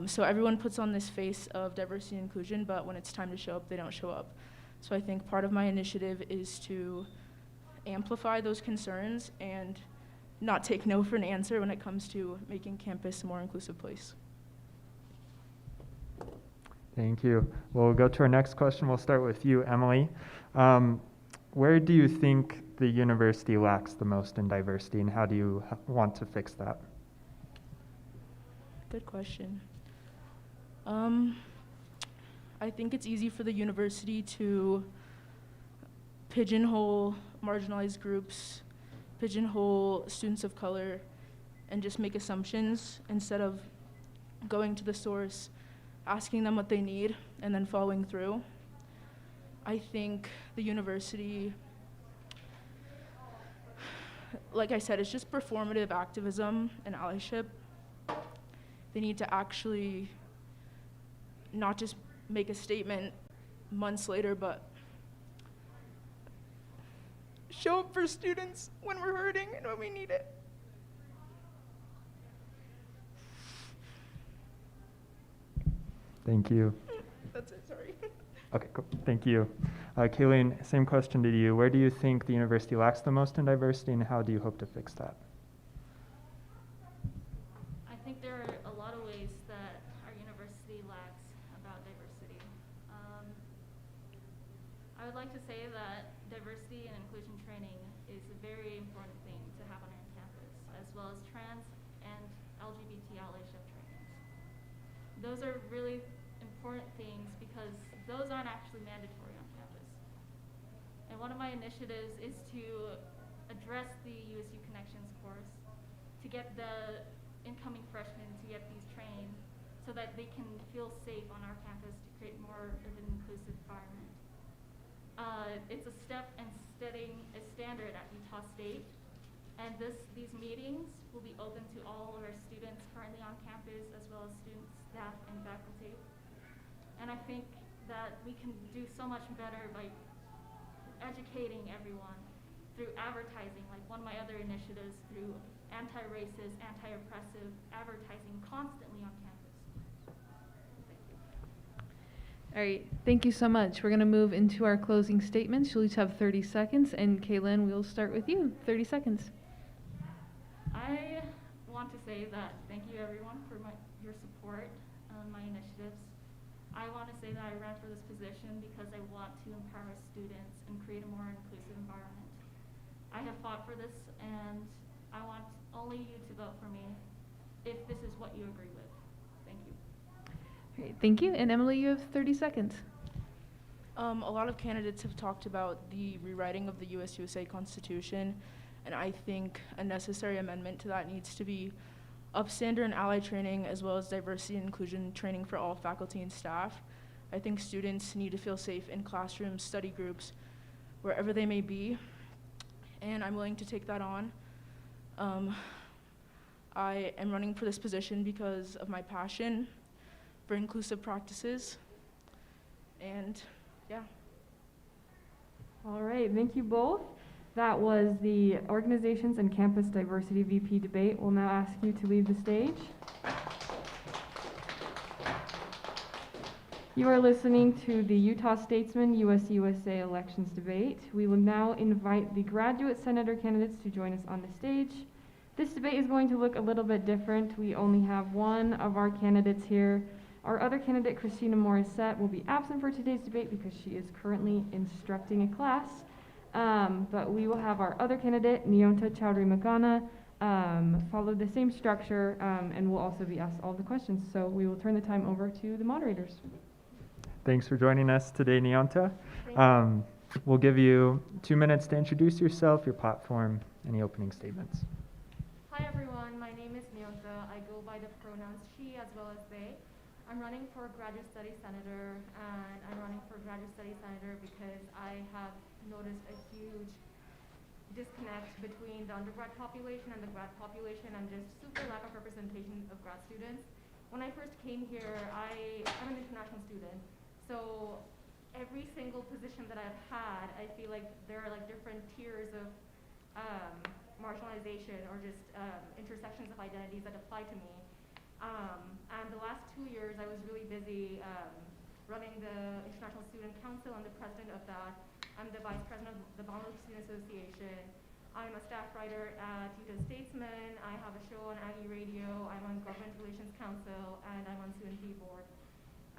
so everyone puts on this face of diversity and inclusion, but when it's time to show up, they don't show up. So I think part of my initiative is to amplify those concerns and not take no for an answer when it comes to making campus a more inclusive place. Thank you. We'll go to our next question. We'll start with you, Emily. Where do you think the university lacks the most in diversity, and how do you want to fix that? Good question. I think it's easy for the university to pigeonhole marginalized groups, pigeonhole students of color, and just make assumptions instead of going to the source, asking them what they need, and then following through. I think the university, like I said, it's just performative activism and allyship. They need to actually not just make a statement months later, but show up for students when we're hurting and when we need it. Thank you. That's it, sorry. Okay, cool. Thank you. Kayleen, same question to you. Where do you think the university lacks the most in diversity, and how do you hope to fix that? I think there are a lot of ways that our university lacks about diversity. I would like to say that diversity and inclusion training is a very important thing to have on our campus, as well as trans and LGBT allyship trainings. Those are really important things because those aren't actually mandatory on campus. And one of my initiatives is to address the USU Connections course to get the incoming freshmen to get these trained so that they can feel safe on our campus to create more of an inclusive environment. It's a step in setting a standard at Utah State, and these meetings will be open to all of our students currently on campus, as well as students, staff, and faculty. And I think that we can do so much better by educating everyone through advertising, like one of my other initiatives, through anti-racist, anti-oppressive advertising constantly on campus. Thank All right, thank you so much. We're going to move into our closing statements. You'll each have 30 seconds, and Kaylin, we'll start with you. 30 seconds. I want to say that thank you everyone for your support on my initiatives. I want to say that I ran for this position because I want to empower students and create a more inclusive environment. I have fought for this, and I want only you to vote for me if this is what you agree with. Thank you. All right, thank you. And Emily, you have 30 seconds. A lot of candidates have talked about the rewriting of the US-USA Constitution, and I think a necessary amendment to that needs to be upstander and ally training, as well as diversity and inclusion training for all faculty and staff. I think students need to feel safe in classrooms, study groups, wherever they may be, and I'm willing to take that on. I am running for this position because of my passion for inclusive practices, and yeah. All right, thank you both. That was the Organizations and Campus Diversity VP debate. We'll now ask you to leave the stage. You are listening to the Utah Statesman US-USA elections debate. We will now invite the graduate senator candidates to join us on the stage. This debate is going to look a little bit different. We only have one of our candidates here. Our other candidate, Christina Morissette, will be absent for today's debate because she is currently instructing a class. But we will have our other candidate, Neonta Chowdhury-Magana, follow the same structure, and will also be asked all the questions. So we will turn the time over to the moderators. Thanks for joining us today, Neonta. We'll give you 2 minutes to introduce yourself, your platform, any opening statements. Hi everyone, my name is Neonta. I go by the pronouns she as well as they. I'm running for graduate studies senator, and I'm running for graduate studies senator because I have noticed a huge disconnect between the undergrad population and the grad population, and just super lack of representation of grad students. When I first came here, I'm an international student, so every single position that I've had, I feel like there are like different tiers of marginalization or just intersections of identities that apply to me. And the last 2 years, I was really busy running the International Student Council. I'm the president of that. I'm the vice president of the Bangladesh Student Association. I'm a staff writer at Utah Statesman. I have a show on Aggie Radio. I'm on Government Relations Council, and I'm on Student Fee Board.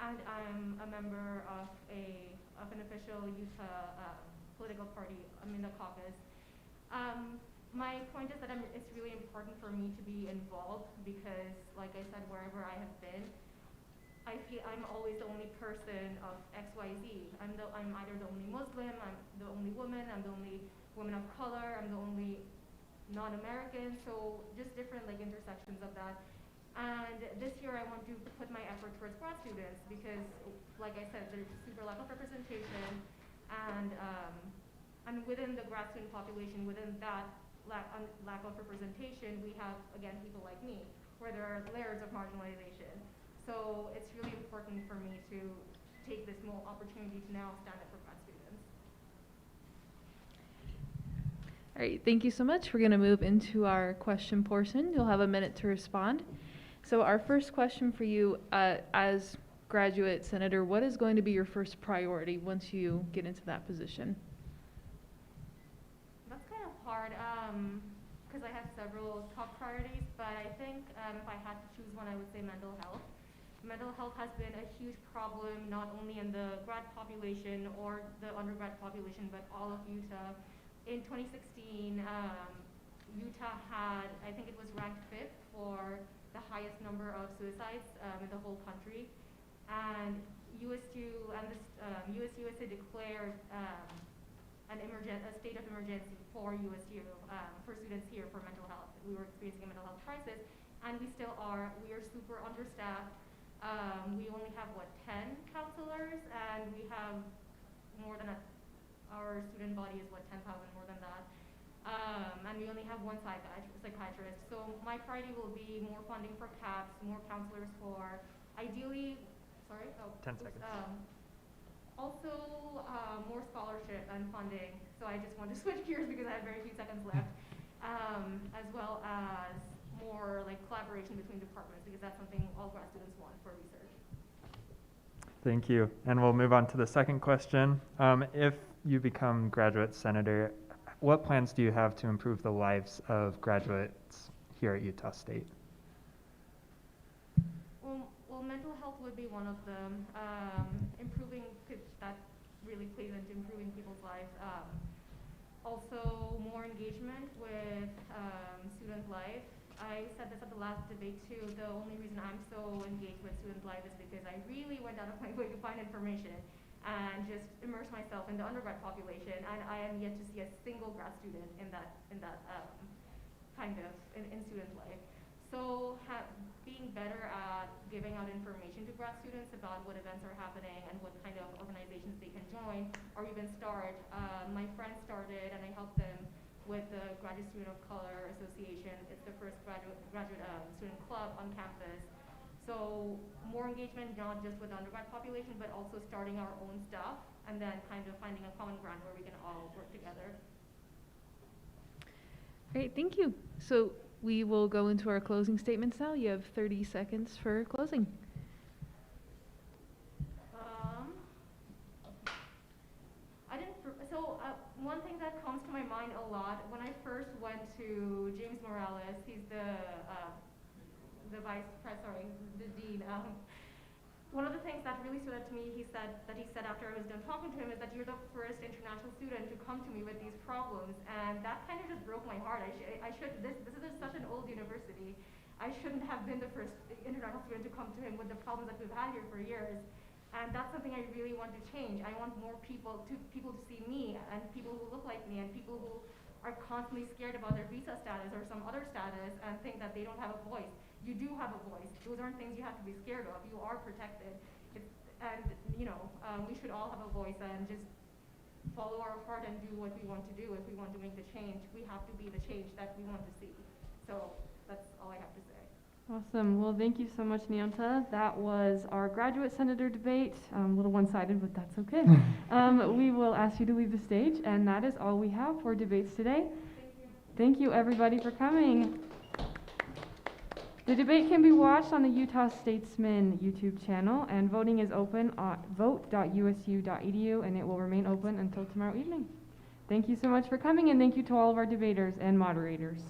And I'm a member of an official Utah political party. I'm in the caucus. My point is that it's really important for me to be involved because, like I said, wherever I have been, I feel I'm always the only person of XYZ. I'm either the only Muslim, I'm the only woman, I'm the only woman of color, I'm the only non-American, so just different like intersections of that. And this year I want to put my effort towards grad students because, like I said, there's super lack of representation, and within the grad student population, within that lack of representation, we have, again, people like me, where there are layers of marginalization. So it's really important for me to take this opportunity to now stand up for grad students. All right, thank you so much. We're going to move into our question portion. You'll have a minute to respond. So our first question for you, as graduate senator, what is going to be your first priority once you get into that position? That's kind of hard because I have several top priorities, but I think if I had to choose one, I would say mental health. Mental health has been a huge problem, not only in the grad population or the undergrad population, but all of Utah. In 2016, Utah had, I think it was ranked 5th for the highest number of suicides in the whole country. And USU and US-USA declared a state of emergency for USU, for students here for mental health. We were experiencing a mental health crisis, and we still are. We are super understaffed. We only have, 10 counselors, and we have more than our student body is 10,000 more than that. And we only have one psychiatrist. So my priority will be more funding for CAPS, more counselors for, ideally, 10 seconds. Also, more scholarship and funding. So I just want to switch gears because I have very few seconds left. As well as more collaboration between departments because that's something all grad students want for research. Thank you. And we'll move on to the second question. If you become graduate senator, what plans do you have to improve the lives of graduates here at Utah State? Well, mental health would be one of them. Improving, because that really plays into improving people's lives. Also, more engagement with student life. I said this at the last debate too. The only reason I'm so engaged with student life is because I really went out of my way to find information and just immerse myself in the undergrad population. And I am yet to see a single grad student in that kind of in student life. So being better at giving out information to grad students about what events are happening and what kind of organizations they can join or even start. My friend started and I helped them with the Graduate Student of Color Association. It's the first graduate student club on campus. So more engagement, not just with the undergrad population, but also starting our own stuff and then kind of finding a common ground where we can all work together. Great, thank you. So we will go into our closing statements now. You have 30 seconds for closing. One thing that comes to my mind a lot, when I first went to James Morales, he's the dean. One of the things that really stood out to me, he said after I was done talking to him, is that you're the first international student to come to me with these problems, and that kind of just broke my heart. This is such an old university. I shouldn't have been the first international student to come to him with the problems that we've had here for years. And that's something I really want to change. I want more people to see me and people who look like me and people who are constantly scared about their visa status or some other status and think that they don't have a voice. You do have a voice. Those aren't things you have to be scared of. You are protected. We should all have a voice and just follow our heart and do what we want to do. If we want to make the change, we have to be the change that we want to see. So that's all I have to say. Awesome. Well, thank you so much, Neonta. That was our graduate senator debate. A little one-sided, but that's okay. We will ask you to leave the stage, and that is all we have for debates today. Thank you, everybody, for coming. The debate can be watched on the Utah Statesman YouTube channel, and voting is open at vote.usu.edu, and it will remain open until tomorrow evening. Thank you so much for coming, and thank you to all of our debaters and moderators.